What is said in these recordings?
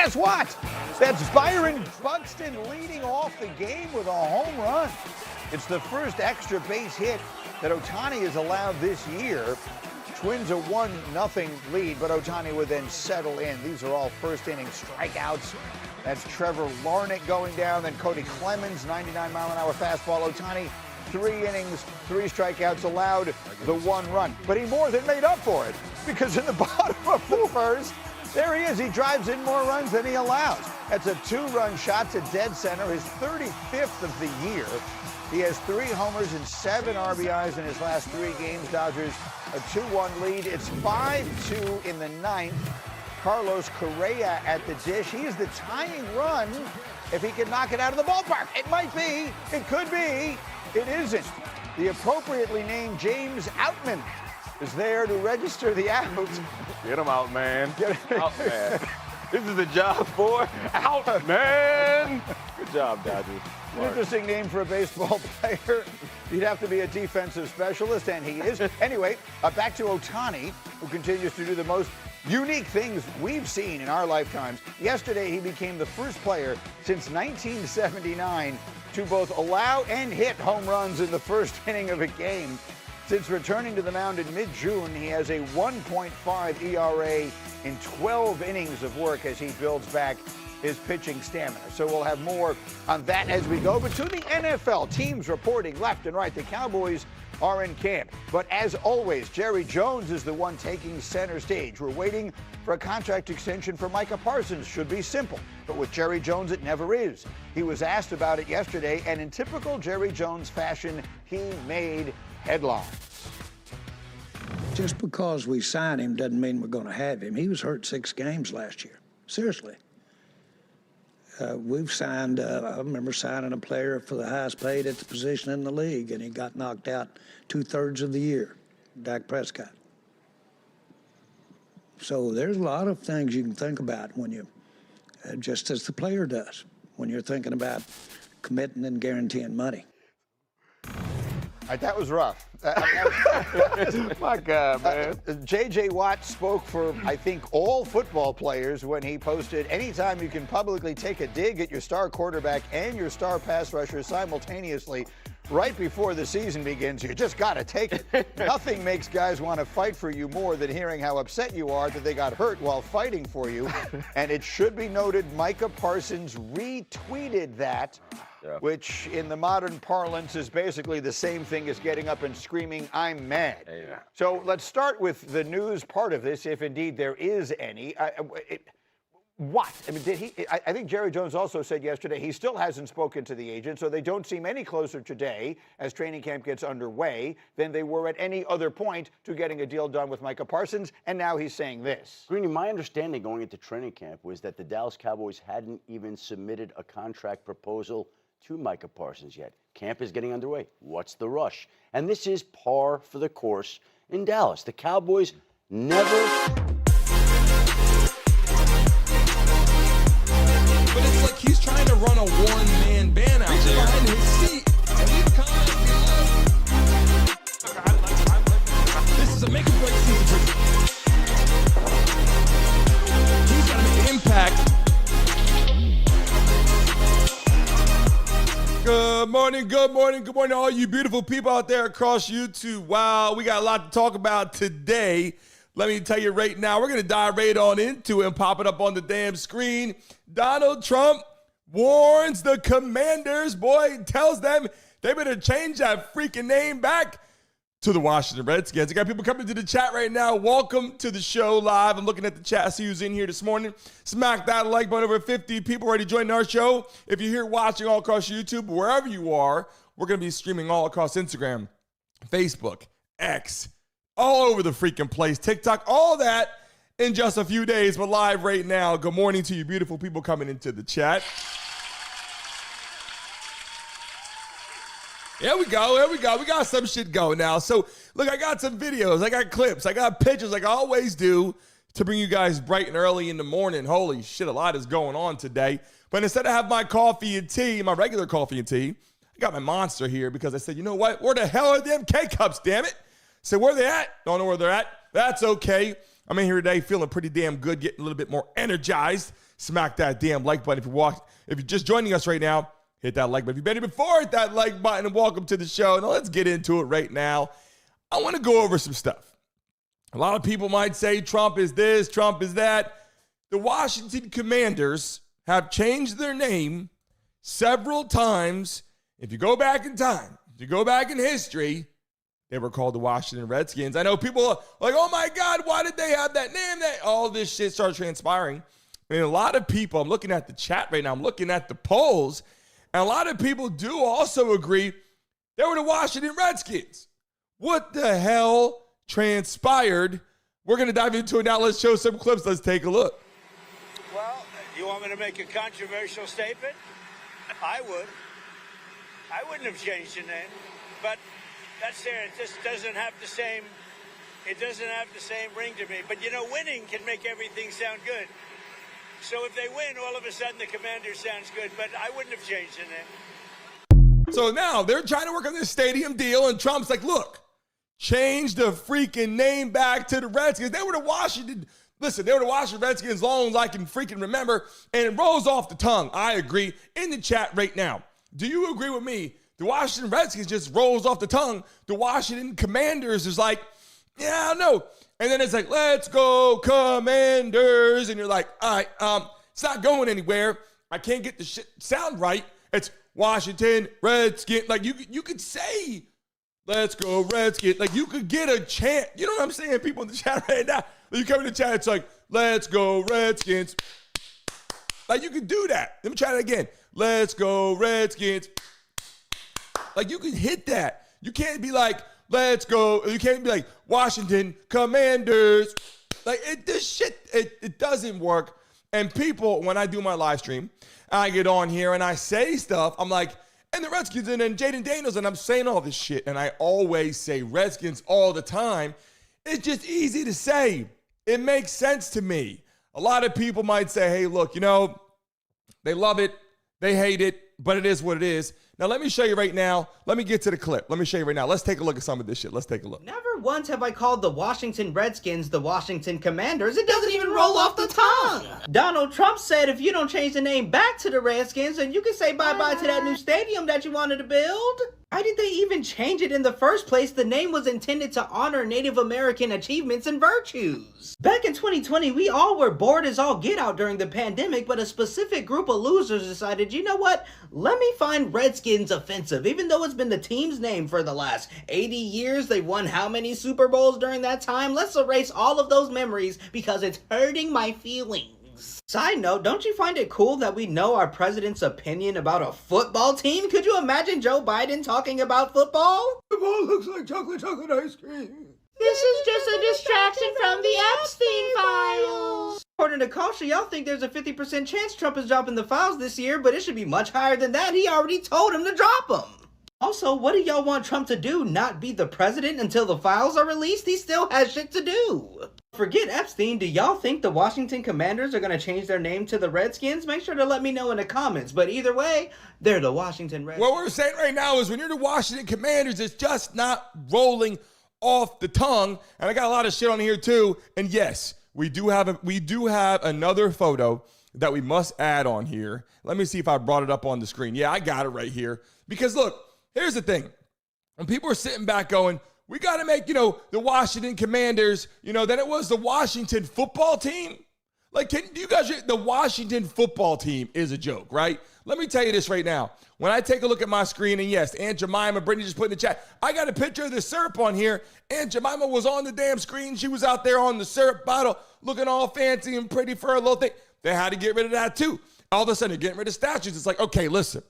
guess what? That's Byron Buxton leading off the game with a home run. It's the first extra base hit that Ohtani has allowed this year. Twins a 1-0 lead, but Ohtani would then settle in. These are all first inning strikeouts. That's Trevor Larnach going down, then Cody Clemens, 99-mile-an-hour fastball. Ohtani, 3 innings, 3 strikeouts, allowed the 1 run. But he more than made up for it, because in the bottom of the first, there he is. He drives in more runs than he allows. That's a 2-run shot to dead center, his 35th of the year. He has 3 homers and 7 RBIs in his last 3 games. Dodgers a 2-1 lead. It's 5-2 in the 9th. Carlos Correa at the dish. He is the tying run if he can knock it out of the ballpark. It might be. It could be. It isn't. The appropriately named James Outman is there to register the out. Get him out, man. Get him out, man. This is the job for out, man. Good job, Dodgers. An interesting name for a baseball player. He'd have to be a defensive specialist, and he is. Anyway, back to Ohtani, who continues to do the most unique things we've seen in our lifetimes. Yesterday, he became the first player since 1979 to both allow and hit home runs in the first inning of a game. Since returning to the mound in mid-June, he has a 1.5 ERA in 12 innings of work as he builds back his pitching stamina. So we'll have more on that as we go. But to the NFL, teams reporting left and right. The Cowboys are in camp. But as always, Jerry Jones is the one taking center stage. We're waiting for a contract extension for Micah Parsons. Should be simple. But with Jerry Jones, it never is. He was asked about it yesterday, and in typical Jerry Jones fashion, he made headlines. Just because we signed him doesn't mean we're going to have him. He was hurt 6 games last year. Seriously. We've signed, I remember signing a player for the highest paid at the position in the league, and he got knocked out 2/3 of the year, Dak Prescott. So there's a lot of things you can think about when you, just as the player does, when you're thinking about committing and guaranteeing money. All right, that was rough. My God, man. J.J. Watt spoke for, I think, all football players when he posted, anytime you can publicly take a dig at your star quarterback and your star pass rusher simultaneously right before the season begins, you just got to take it. Nothing makes guys want to fight for you more than hearing how upset you are that they got hurt while fighting for you. And it should be noted, Micah Parsons retweeted that. Yeah. Which in the modern parlance is basically the same thing as getting up and screaming, I'm mad. Yeah. So let's start with the news part of this, if indeed there is any. What? I mean, did he? I think Jerry Jones also said yesterday he still hasn't spoken to the agent, so they don't seem any closer today as training camp gets underway than they were at any other point to getting a deal done with Micah Parsons, and now he's saying this. Greeny, my understanding going into training camp was that the Dallas Cowboys hadn't even submitted a contract proposal to Micah Parsons yet. Camp is getting underway. What's the rush? And this is par for the course in Dallas. The Cowboys never... But it's like he's trying to run a one-man band out there behind his seat. And leave comments below. This is a make-or-break season for he's got to make an impact. Good morning, good morning, good morning to all you beautiful people out there across YouTube. Wow, we got a lot to talk about today. Let me tell you right now, we're going to dive right on into it and pop it up on the damn screen. Donald Trump warns the Commanders, boy, tells them they better change that freaking name back to the Washington Redskins. I got people coming to the chat right now. Welcome to the show live. I'm looking at the chat. I see who's in here this morning. Smack that like button. Over 50 people already joining our show. If you're here watching all across YouTube, wherever you are, we're going to be streaming all across Instagram, Facebook, X, all over the freaking place, TikTok, all that in just a few days. But live right now, good morning to you beautiful people coming into the chat. Here we go, here we go. We got some shit going now. So, look, I got some videos, I got clips, I got pictures like I always do to bring you guys bright and early in the morning. Holy shit, a lot is going on today. But instead of having my coffee and tea, my regular coffee and tea, I got my Monster here because I said, you know what? Where the hell are them K-Cups, damn it? So where they at? Don't know where they're at. That's okay. I'm in here today feeling pretty damn good, getting a little bit more energized smack that damn like button. If you're just joining us right now, hit that like button. If you've been here before, hit that like button, and welcome to the show. Now let's get into it right now. I want to go over some stuff. A lot of people might say Trump is this, Trump is that. The Washington Commanders have changed their name several times. If you go back in time, if you go back in history, they were called the Washington Redskins. I know people are like, oh my God, why did they have that name? All this shit started transpiring. And a lot of people, I'm looking at the chat right now, I'm looking at the polls, and a lot of people do also agree they were the Washington Redskins. What the hell transpired? We're going to dive into it now. Let's show some clips. Let's take a look. Well, you want me to make a controversial statement? I would. I wouldn't have changed the name, but that's there. It just doesn't have the same. It doesn't have the same ring to me. But you know, winning can make everything sound good. So if they win, all of a sudden the Commander sounds good. But I wouldn't have changed the name. So now they're trying to work on this stadium deal, and Trump's like, look, change the freaking name back to the Redskins. They were the Washington. Listen, they were the Washington Redskins long as I can freaking remember, and it rolls off the tongue. I agree. In the chat right now, do you agree with me? The Washington Redskins just rolls off the tongue. The Washington Commanders is like, yeah, I don't know. And then it's like, let's go Commanders. And you're like, all right, it's not going anywhere. I can't get the shit sound right. It's Washington Redskins. Like you could say, let's go Redskins. Like you could get a chant. You know what I'm saying? People in the chat right now. You come in the chat, it's like, let's go Redskins. Like you could do that. Let me try it again. Let's go Redskins. Like you can hit that. You can't be like, let's go. You can't be like Washington Commanders. Like it doesn't work. And people, when I do my live stream, I get on here and I say stuff. I'm like, and the Redskins and then Jaden Daniels, and I'm saying all this shit. And I always say Redskins all the time. It's just easy to say. It makes sense to me. A lot of people might say, hey, look, you know, they love it. They hate it, but it is what it is. Now, let me show you right now. Let me get to the clip. Let me show you right now. Let's take a look at some of this shit. Let's take a look. Never once have I called the Washington Redskins the Washington Commanders. It doesn't even roll off the tongue. Donald Trump said if you don't change the name back to the Redskins, then you can say bye-bye to that new stadium that you wanted to build. Why did they even change it in the first place? The name was intended to honor Native American achievements and virtues. Back in 2020, we all were bored as all get out during the pandemic, but a specific group of losers decided, you know what? Let me find Redskins offensive. Even though it's been the team's name for the last 80 years, they won how many Super Bowls during that time? Let's erase all of those memories because it's hurting my feelings. Side note, don't you find it cool that we know our president's opinion about a football team? Could you imagine Joe Biden talking about football? Football looks like chocolate ice cream. This is just a distraction from the Epstein files. According to Kasha, y'all think there's a 50% chance Trump is dropping the files this year, but it should be much higher than that. He already told him to drop them. Also, what do y'all want Trump to do? Not be the president until the files are released? He still has shit to do. Forget Epstein, do y'all think the Washington Commanders are going to change their name to the Redskins? Make sure to let me know in the comments. But either way, they're the Washington Redskins. What we're saying right now is when you're the Washington Commanders, it's just not rolling off the tongue. And I got a lot of shit on here too. And yes, we do have another photo that we must add on here. Let me see if I brought it up on the screen. Yeah, I got it right here. Because look, here's the thing. When people are sitting back going, we got to make, the Washington Commanders, then it was the Washington football team. Like, do you guys, the Washington football team is a joke, right? Let me tell you this right now. When I take a look at my screen, and yes, Aunt Jemima, Brittany just put in the chat, I got a picture of the syrup on here. Aunt Jemima was on the damn screen. She was out there on the syrup bottle looking all fancy and pretty for a little thing. They had to get rid of that too. All of a sudden, they're getting rid of statues. It's like, okay, listen.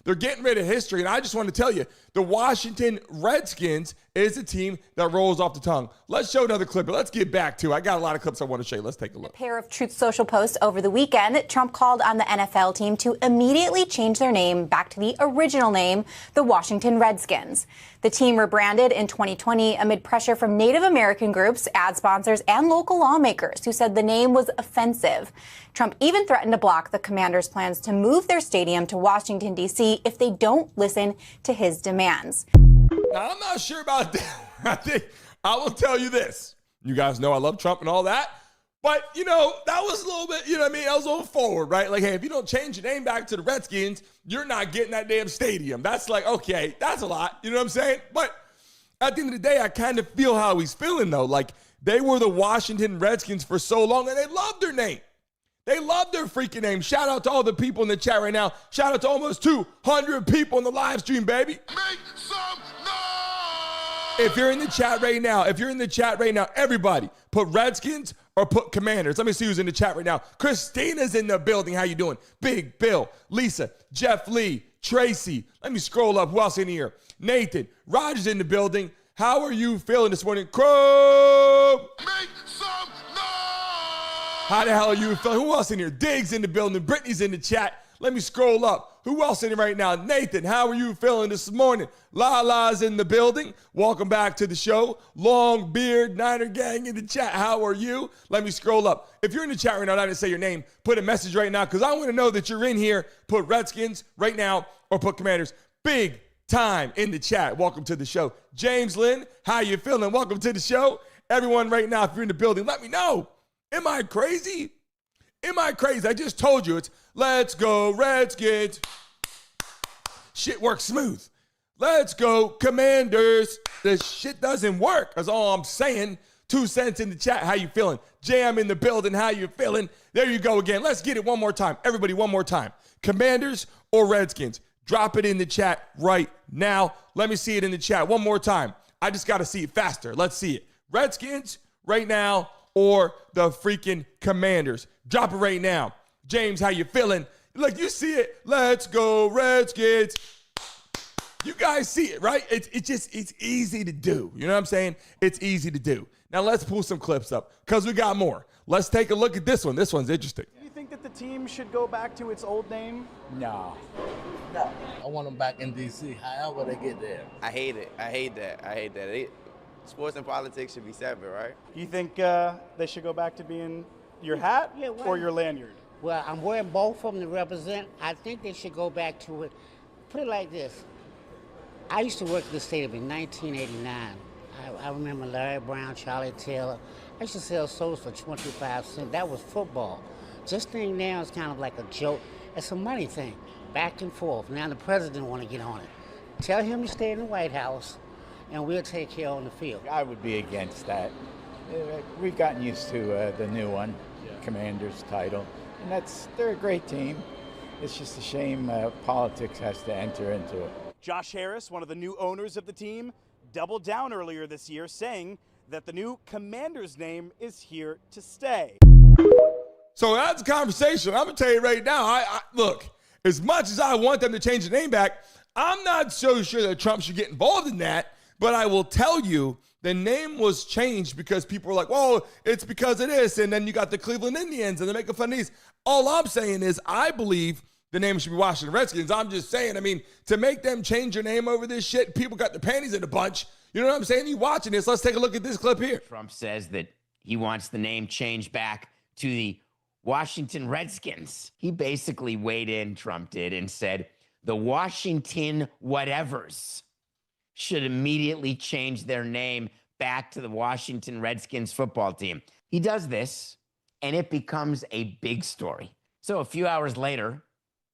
They're getting rid of history, and I just want to tell you, the Washington Redskins is a team that rolls off the tongue. Let's show another clip, but let's get back to it. I got a lot of clips I want to show you. Let's take a look. A pair of Truth Social posts over the weekend, Trump called on the NFL team to immediately change their name back to the original name, the Washington Redskins. The team rebranded in 2020 amid pressure from Native American groups, ad sponsors, and local lawmakers who said the name was offensive. Trump even threatened to block the Commanders' plans to move their stadium to Washington, D.C. if they don't listen to his demands. Now, I'm not sure about that. I will tell you this. You guys know I love Trump and all that. But, that was a little bit, I mean? That was a little forward, right? Like, hey, if you don't change your name back to the Redskins, you're not getting that damn stadium. That's like, okay, that's a lot. You know what I'm saying? But at the end of the day, I kind of feel how he's feeling, though. Like, they were the Washington Redskins for so long, and they loved their name. They love their freaking name. Shout out to all the people in the chat right now. Shout out to almost 200 people in the live stream, baby. Make some noise! If you're in the chat right now, everybody, put Redskins or put Commanders. Let me see who's in the chat right now. Christina's in the building. How you doing? Big Bill, Lisa, Jeff Lee, Tracy. Let me scroll up. Who else in here? Nathan, Roger's in the building. How are you feeling this morning? Crow! Make some noise! How the hell are you feeling? Who else in here? Diggs in the building. Brittany's in the chat. Let me scroll up. Who else in here right now? Nathan, how are you feeling this morning? Lala's in the building. Welcome back to the show. Long Beard, Niner Gang in the chat. How are you? Let me scroll up. If you're in the chat right now and I didn't say your name, put a message right now because I want to know that you're in here. Put Redskins right now or put Commanders. Big time in the chat. Welcome to the show. James Lynn, how you feeling? Welcome to the show. Everyone right now, if you're in the building, let me know. Am I crazy? I just told you it's let's go Redskins. Shit works smooth. Let's go Commanders. This shit doesn't work. That's all I'm saying. 2 cents in the chat. How you feeling? Jam in the building. How you feeling? There you go again. Let's get it one more time. Everybody, one more time. Commanders or Redskins? Drop it in the chat right now. Let me see it in the chat one more time. I just got to see it faster. Let's see it. Redskins right now or the freaking Commanders? Drop it right now. James, how you feeling? Look, you see it. Let's go Redskins. You guys see it, right? It's easy to do. You know what I'm saying? It's easy to do. Now let's pull some clips up because we got more. Let's take a look at this one. This one's interesting. Do you think that the team should go back to its old name? No. I want them back in D.C. However they get there. I hate it. I hate that. Sports and politics should be separate, right? You think they should go back to being your hat or your lanyard? Well, I'm wearing both of them to represent. I think they should go back to it. Put it like this. I used to work at the stadium in 1989. I remember Larry Brown, Charlie Taylor. I used to sell sodas for 25 cents. That was football. This thing now is kind of like a joke. It's a money thing, back and forth. Now the president want to get on it. Tell him to stay in the White House, and we'll take care on the field. I would be against that. We've gotten used to the new one, Commanders title, and they're a great team. It's just a shame politics has to enter into it. Josh Harris, one of the new owners of the team, doubled down earlier this year, saying that the new Commanders name is here to stay. So that's a conversation. I'm going to tell you right now, I look, as much as I want them to change the name back, I'm not so sure that Trump should get involved in that, but I will tell you the name was changed because people were like, well, it's because of this, and then you got the Cleveland Indians, and they're making fun of these. All I'm saying is I believe the name should be Washington Redskins. I'm just saying, I mean, to make them change their name over this shit, people got their panties in a bunch. You know what I'm saying? You watching this, let's take a look at this clip here. Trump says that he wants the name changed back to the Washington Redskins. He basically weighed in, Trump did, and said the Washington whatevers should immediately change their name back to the Washington Redskins football team. He does this, and it becomes a big story. So a few hours later,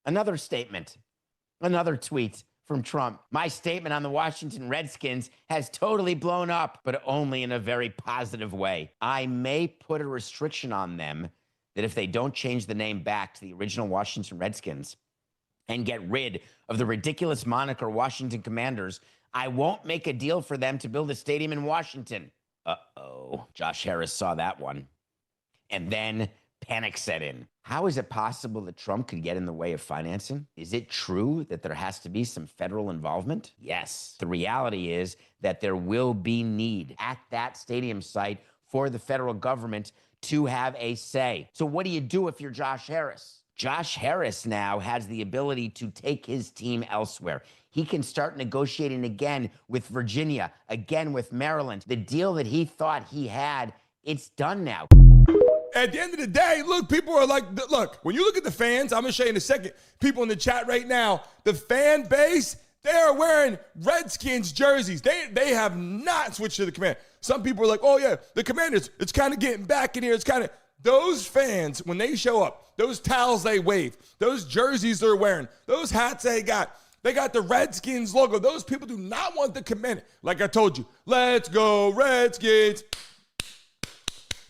another statement, another tweet from Trump. My statement on the Washington Redskins has totally blown up, but only in a very positive way. I may put a restriction on them that if they don't change the name back to the original Washington Redskins and get rid of the ridiculous moniker Washington Commanders, I won't make a deal for them to build a stadium in Washington. Uh-oh. Josh Harris saw that one. And then panic set in. How is it possible that Trump could get in the way of financing? Is it true that there has to be some federal involvement? Yes. The reality is that there will be need at that stadium site for the federal government to have a say. So what do you do if you're Josh Harris? Josh Harris now has the ability to take his team elsewhere. He can start negotiating again with Virginia, again with Maryland. The deal that he thought he had, it's done now. At the end of the day, look, people are like, look, when you look at the fans, I'm going to show you in a second, people in the chat right now, the fan base, they are wearing Redskins jerseys. They have not switched to the Commanders. Some people are like, oh, yeah, the Commanders, it's kind of getting back in here. It's kind of, those fans, when they show up, those towels they wave, those jerseys they're wearing, those hats they got the Redskins logo. Those people do not want the Commander. Like I told you, let's go Redskins.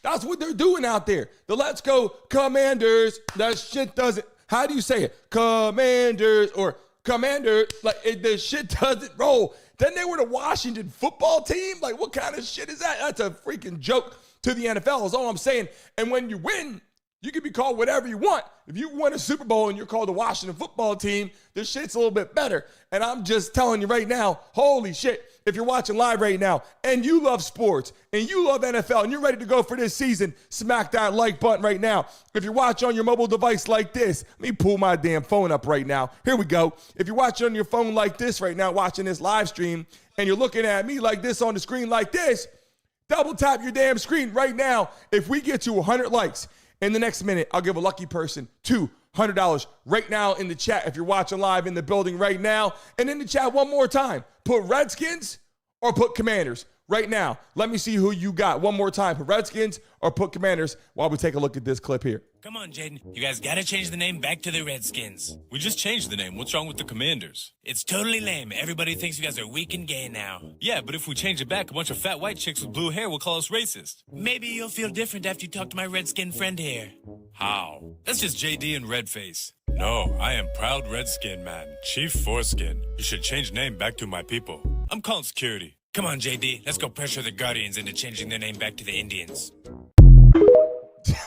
That's what they're doing out there. The let's go Commanders. That shit doesn't, how do you say it? Commanders or Commander, like the shit doesn't roll. Then they were the Washington football team. Like, what kind of shit is that? That's a freaking joke to the NFL is all I'm saying. And when you win, you can be called whatever you want. If you win a Super Bowl and you're called the Washington football team, this shit's a little bit better. And I'm just telling you right now, holy shit, if you're watching live right now and you love sports and you love NFL and you're ready to go for this season, smack that like button right now. If you're watching on your mobile device like this, let me pull my damn phone up right now. Here we go. If you're watching on your phone like this right now, watching this live stream, and you're looking at me like this on the screen like this, double tap your damn screen right now. If we get to 100 likes in the next minute, I'll give a lucky person $200 right now in the chat if you're watching live in the building right now. And in the chat one more time, put Redskins or put Commanders right now. Let me see who you got one more time. Put Redskins or put Commanders while we take a look at this clip here. Come on, Jaden. You guys gotta change the name back to the Redskins. We just changed the name. What's wrong with the Commanders? It's totally lame. Everybody thinks you guys are weak and gay now. Yeah, but if we change it back, a bunch of fat white chicks with blue hair will call us racist. Maybe you'll feel different after you talk to my Redskin friend here. How? That's just JD and Redface. No, I am proud Redskin man, Chief Foreskin. You should change name back to my people. I'm calling security. Come on, JD. Let's go pressure the Guardians into changing their name back to the Indians.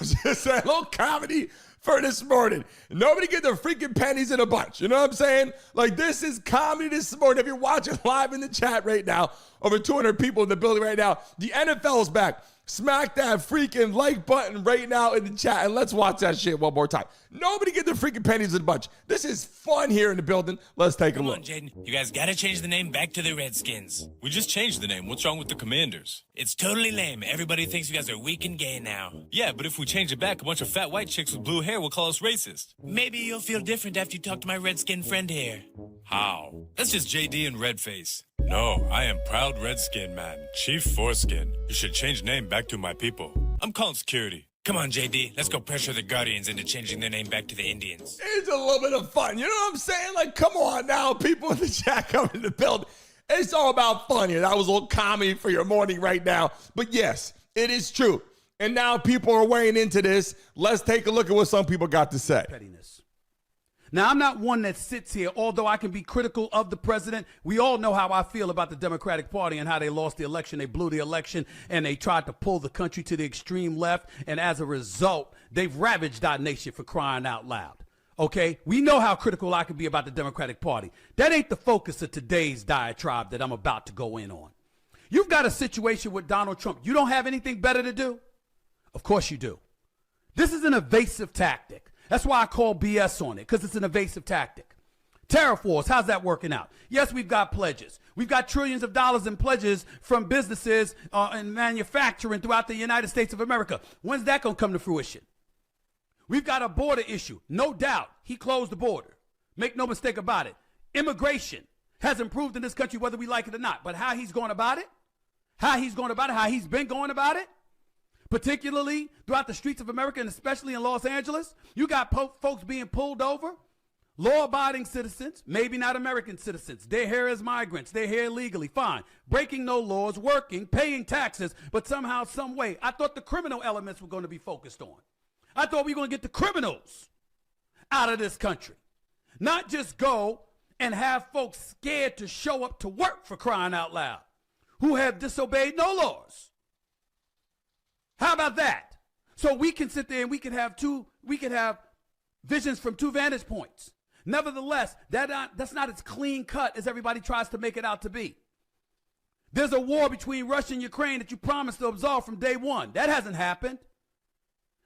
Just a little comedy for this morning. Nobody get their freaking pennies in a bunch. You know what I'm saying? Like, this is comedy this morning. If you're watching live in the chat right now, over 200 people in the building right now, the NFL is back. Smack that freaking like button right now in the chat, and let's watch that shit one more time. Nobody get their freaking pennies in a bunch. This is fun here in the building. Let's take a look. Come on, Jaden. You guys gotta change the name back to the Redskins. We just changed the name. What's wrong with the Commanders? It's totally lame. Everybody thinks you guys are weak and gay now. Yeah, but if we change it back, a bunch of fat white chicks with blue hair will call us racist. Maybe you'll feel different after you talk to my Redskin friend here. How? That's just JD and Redface. No, I am proud Redskin man, Chief Foreskin. You should change name back to my people. I'm calling security. Come on, JD. Let's go pressure the Guardians into changing their name back to the Indians. It's a little bit of fun. You know what I'm saying? Like, come on now, people in the chat coming to the building. It's all about fun here. That was a little comedy for your morning right now. But yes, it is true. And now people are weighing into this. Let's take a look at what some people got to say. Pettiness. Now, I'm not one that sits here, although I can be critical of the president. We all know how I feel about the Democratic Party and how they lost the election. They blew the election, and they tried to pull the country to the extreme left. And as a result, they've ravaged our nation, for crying out loud. Okay? We know how critical I can be about the Democratic Party. That ain't the focus of today's diatribe that I'm about to go in on. You've got a situation with Donald Trump. You don't have anything better to do? Of course you do. This is an evasive tactic. That's why I call BS on it, because it's an evasive tactic. Tariff wars, how's that working out? Yes, we've got pledges. We've got trillions of dollars in pledges from businesses and manufacturing throughout the United States of America. When's that going to come to fruition? We've got a border issue. No doubt, he closed the border. Make no mistake about it. Immigration has improved in this country whether we like it or not. But how he's going about it, how he's been going about it, particularly throughout the streets of America and especially in Los Angeles, you got folks being pulled over, law-abiding citizens, maybe not American citizens. They're here as migrants. They're here illegally. Fine. Breaking no laws, working, paying taxes, but somehow, some way. I thought the criminal elements were going to be focused on. I thought we were going to get the criminals out of this country. Not just go and have folks scared to show up to work, for crying out loud, who have disobeyed no laws. How about that? So we can sit there and we can have visions from two vantage points. Nevertheless, that's not as clean cut as everybody tries to make it out to be. There's a war between Russia and Ukraine that you promised to absolve from day one. That hasn't happened.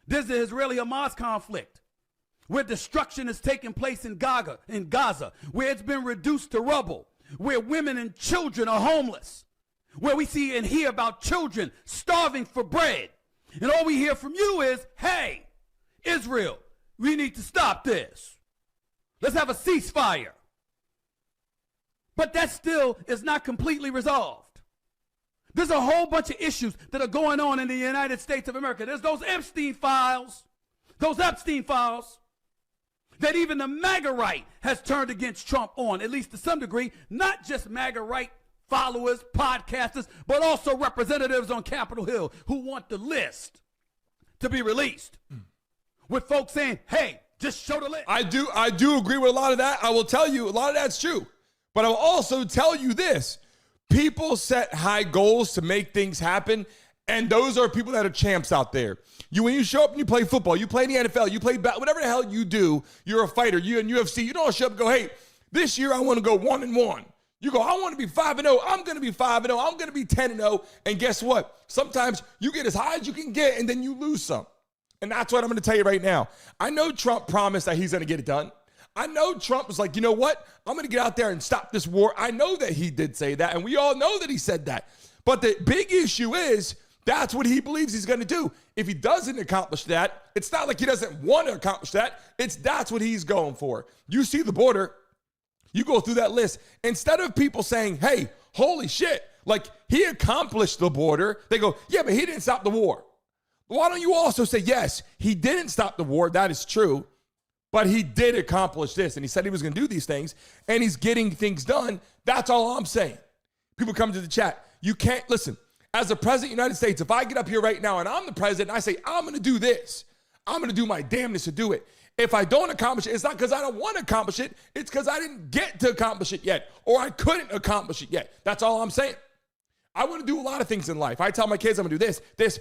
There's the Israeli-Hamas conflict, where destruction is taking place in Gaza, where it's been reduced to rubble, where women and children are homeless, where we see and hear about children starving for bread. And all we hear from you is, hey, Israel, we need to stop this. Let's have a ceasefire. But that still is not completely resolved. There's a whole bunch of issues that are going on in the United States of America. There's those Epstein files that even the MAGA right has turned against Trump on, at least to some degree, not just MAGA right followers, podcasters, but also representatives on Capitol Hill who want the list to be released with folks saying, hey, just show the list. I do agree with a lot of that. I will tell you a lot of that's true. But I will also tell you this. People set high goals to make things happen, and those are people that are champs out there. When you show up and you play football, you play in the NFL, you play whatever the hell you do, you're a fighter. You in UFC, you don't show up and go, hey, this year I want to go 1-1. You go, I want to be 5-0. I'm going to be 5-0. I'm going to be 10-0. And guess what? Sometimes you get as high as you can get, and then you lose some. And that's what I'm going to tell you right now. I know Trump promised that he's going to get it done. I know Trump was like, you know what? I'm going to get out there and stop this war. I know that he did say that, and we all know that he said that. But the big issue is that's what he believes he's going to do. If he doesn't accomplish that, it's not like he doesn't want to accomplish that. That's what he's going for. You see the border. You go through that list. Instead of people saying, hey, holy shit, like he accomplished the border, they go, yeah, but he didn't stop the war. Why don't you also say, yes, he didn't stop the war. That is true. But he did accomplish this, and he said he was going to do these things, and he's getting things done. That's all I'm saying. People come to the chat. You can't, listen, as a president of the United States, if I get up here right now and I'm the president and I say, I'm going to do this, I'm going to do my damnness to do it. If I don't accomplish it, it's not because I don't want to accomplish it. It's because I didn't get to accomplish it yet, or I couldn't accomplish it yet. That's all I'm saying. I want to do a lot of things in life. I tell my kids I'm going to do this.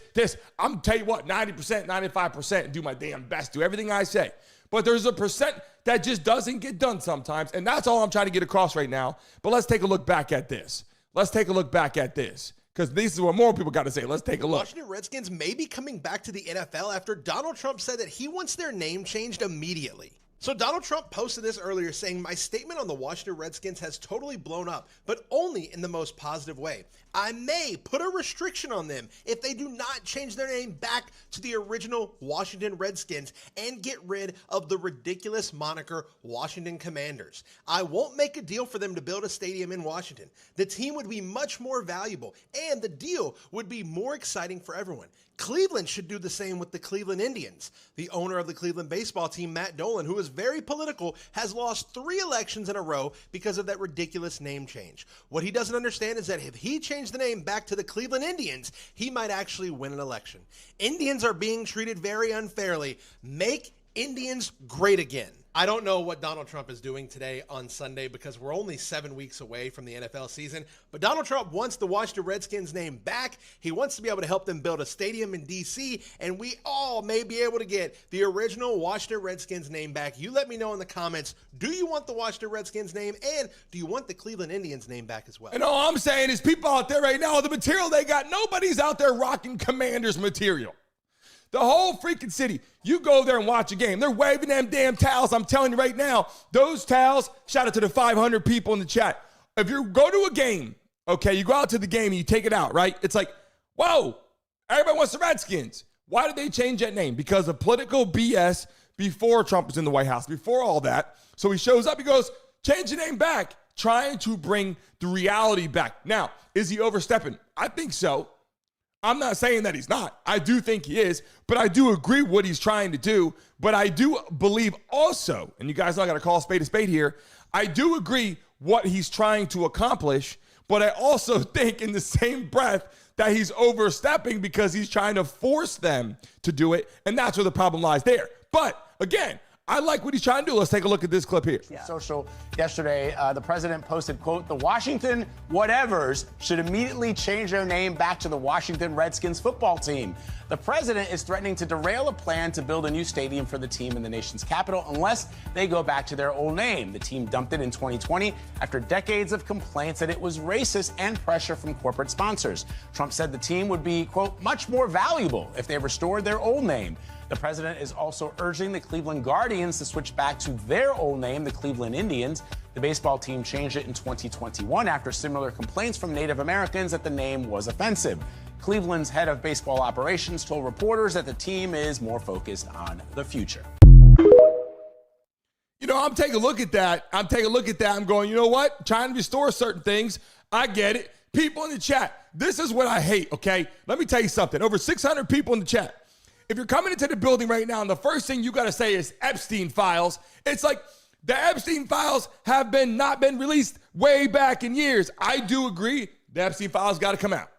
I'm going to tell you what, 90%, 95%, and do my damn best, do everything I say. But there's a percent that just doesn't get done sometimes, and that's all I'm trying to get across right now. But let's take a look back at this. Because this is what more people got to say. Let's take a look. Washington Redskins may be coming back to the NFL after Donald Trump said that he wants their name changed immediately. So Donald Trump posted this earlier saying, my statement on the Washington Redskins has totally blown up, but only in the most positive way. I may put a restriction on them if they do not change their name back to the original Washington Redskins and get rid of the ridiculous moniker Washington Commanders. I won't make a deal for them to build a stadium in Washington. The team would be much more valuable, and the deal would be more exciting for everyone. Cleveland should do the same with the Cleveland Indians. The owner of the Cleveland baseball team, Matt Dolan, who is very political, has lost 3 elections in a row because of that ridiculous name change. What he doesn't understand is that if he changed the name back to the Cleveland Indians, he might actually win an election. Indians are being treated very unfairly. Make Indians great again. I don't know what Donald Trump is doing today on Sunday because we're only 7 weeks away from the NFL season, but Donald Trump wants the Washington Redskins name back. He wants to be able to help them build a stadium in D.C., and we all may be able to get the original Washington Redskins name back. You let me know in the comments, do you want the Washington Redskins name, and do you want the Cleveland Indians name back as well? And all I'm saying is people out there right now, the material they got, nobody's out there rocking Commanders material. The whole freaking city, you go there and watch a game. They're waving them damn towels. I'm telling you right now, those towels, shout out to the 500 people in the chat. If you go to a game, okay, you go out to the game and you take it out, right? It's like, whoa, everybody wants the Redskins. Why did they change that name? Because of political BS before Trump was in the White House, before all that. So he shows up, he goes, change the name back, trying to bring the reality back. Now, is he overstepping? I think so. I'm not saying that he's not. I do think he is, but I do agree what he's trying to do. But I do believe also, and you guys know I got to call a spade here, I do agree what he's trying to accomplish, but I also think in the same breath that he's overstepping because he's trying to force them to do it, and that's where the problem lies there. But again, I like what he's trying to do. Let's take a look at this clip here. Social yesterday, the president posted, quote, the Washington whatevers should immediately change their name back to the Washington Redskins football team. The president is threatening to derail a plan to build a new stadium for the team in the nation's capital unless they go back to their old name. The team dumped it in 2020 after decades of complaints that it was racist and pressure from corporate sponsors. Trump said the team would be, quote, much more valuable if they restored their old name. The president is also urging the Cleveland Guardians to switch back to their old name, the Cleveland Indians. The baseball team changed it in 2021 after similar complaints from Native Americans that the name was offensive. Cleveland's head of baseball operations told reporters that the team is more focused on the future. You know, I'm taking a look at that. I'm going, you know what? Trying to restore certain things. I get it. People in the chat, this is what I hate, okay? Let me tell you something. Over 600 people in the chat. If you're coming into the building right now and the first thing you got to say is Epstein files, it's like the Epstein files have not been released way back in years. I do agree the Epstein files got to come out.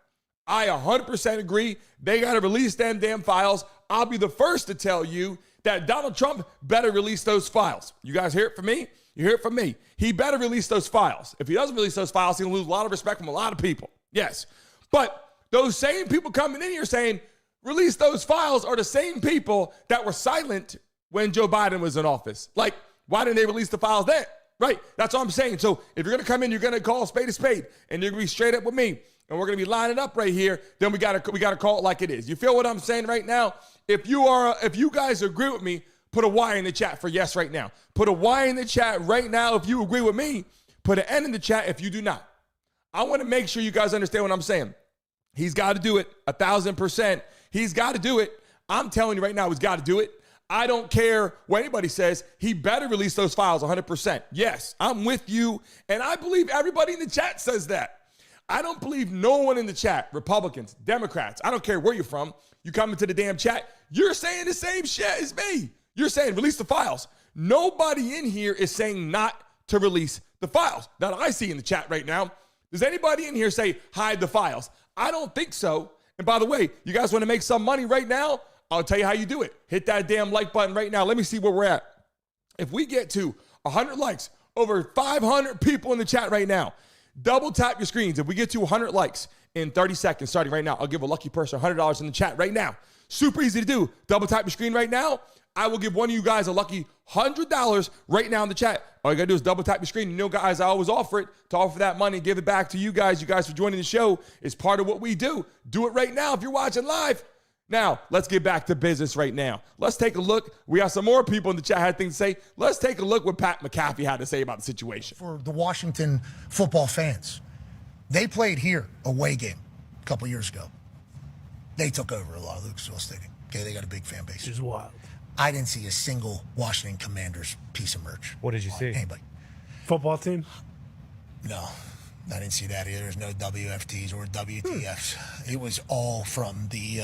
I 100% agree. They got to release them damn files. I'll be the first to tell you that Donald Trump better release those files. You guys hear it from me? You hear it from me. He better release those files. If he doesn't release those files, he'll lose a lot of respect from a lot of people. Yes. But those same people coming in here saying, release those files are the same people that were silent when Joe Biden was in office. Like, why didn't they release the files then? Right? That's all I'm saying. So if you're going to come in, you're going to call a spade, and you're going to be straight up with me, and we're going to be lining up right here, then we got to call it like it is. You feel what I'm saying right now? If you guys agree with me, put a Y in the chat for yes right now. Put a Y in the chat right now if you agree with me. Put an N in the chat if you do not. I want to make sure you guys understand what I'm saying. He's got to do it 1,000%. He's got to do it. I'm telling you right now, he's got to do it. I don't care what anybody says. He better release those files 100%. Yes, I'm with you. And I believe everybody in the chat says that. I don't believe no one in the chat, Republicans, Democrats, I don't care where you're from. You come into the damn chat, you're saying the same shit as me. You're saying release the files. Nobody in here is saying not to release the files that I see in the chat right now. Does anybody in here say hide the files? I don't think so. And by the way, you guys want to make some money right now? I'll tell you how you do it. Hit that damn like button right now. Let me see where we're at. If we get to 100 likes, over 500 people in the chat right now, double tap your screens. If we get to 100 likes in 30 seconds, starting right now, I'll give a lucky person $100 in the chat right now. Super easy to do. Double tap your screen right now. I will give one of you guys a lucky $100 right now in the chat. All you got to do is double tap your screen. You know, guys, I always offer it to offer that money and give it back to you guys. You guys for joining the show is part of what we do. Do it right now if you're watching live. Now, let's get back to business right now. Let's take a look. We have some more people in the chat had things to say. Let's take a look what Pat McAfee had to say about the situation. For the Washington football fans, they played here, away game, a couple years ago. They took over a lot of Lucasville Stadium. Okay, they got a big fan base. Which is wild. I didn't see a single Washington Commanders piece of merch. What did you see? Anybody. Football team? No, I didn't see that either. There's no WFTs or WTFs. It was all from the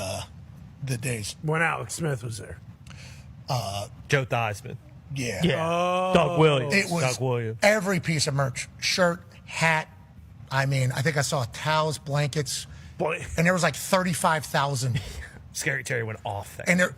days. When Alex Smith was there. Joe Theismann. Yeah. Oh. Doug Williams. It was every piece of merch. Shirt, hat. I mean, I think I saw towels, blankets. Boy. And there was like 35,000. Scary Terry went off there. And they're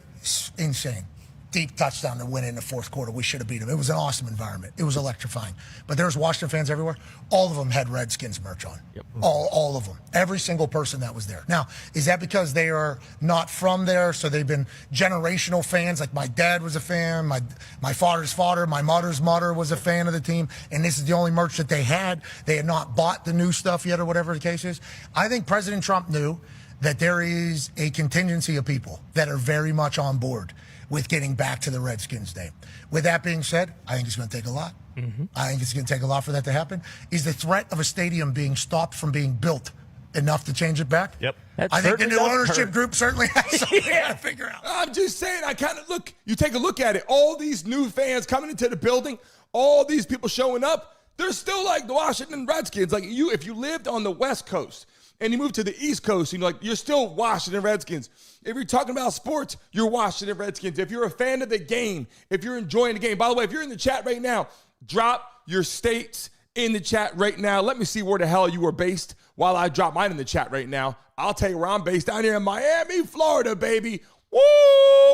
insane. Deep touchdown to win in the fourth quarter. We should have beat them. It was an awesome environment. It was electrifying. But there was Washington fans everywhere. All of them had Redskins merch on. Yep. All of them. Every single person that was there. Now, is that because they are not from there, so they've been generational fans? Like my dad was a fan, my father's father, my mother's mother was a fan of the team, and this is the only merch that they had. They had not bought the new stuff yet or whatever the case is. I think President Trump knew that there is a contingency of people that are very much on board with getting back to the Redskins name. With that being said, I think it's going to take a lot. Mm-hmm. I think it's going to take a lot for that to happen. Is the threat of a stadium being stopped from being built enough to change it back? Yep. I think the new ownership group certainly has something to figure out. I'm just saying, I kind of look, you take a look at it, all these new fans coming into the building, all these people showing up, they're still like the Washington Redskins. Like you, if you lived on the West Coast, and you move to the East Coast, you're still Washington Redskins. If you're talking about sports, you're Washington Redskins. If you're a fan of the game, if you're enjoying the game. By the way, if you're in the chat right now, drop your states in the chat right now. Let me see where the hell you are based while I drop mine in the chat right now. I'll tell you where I'm based, down here in Miami, Florida, baby. Woo!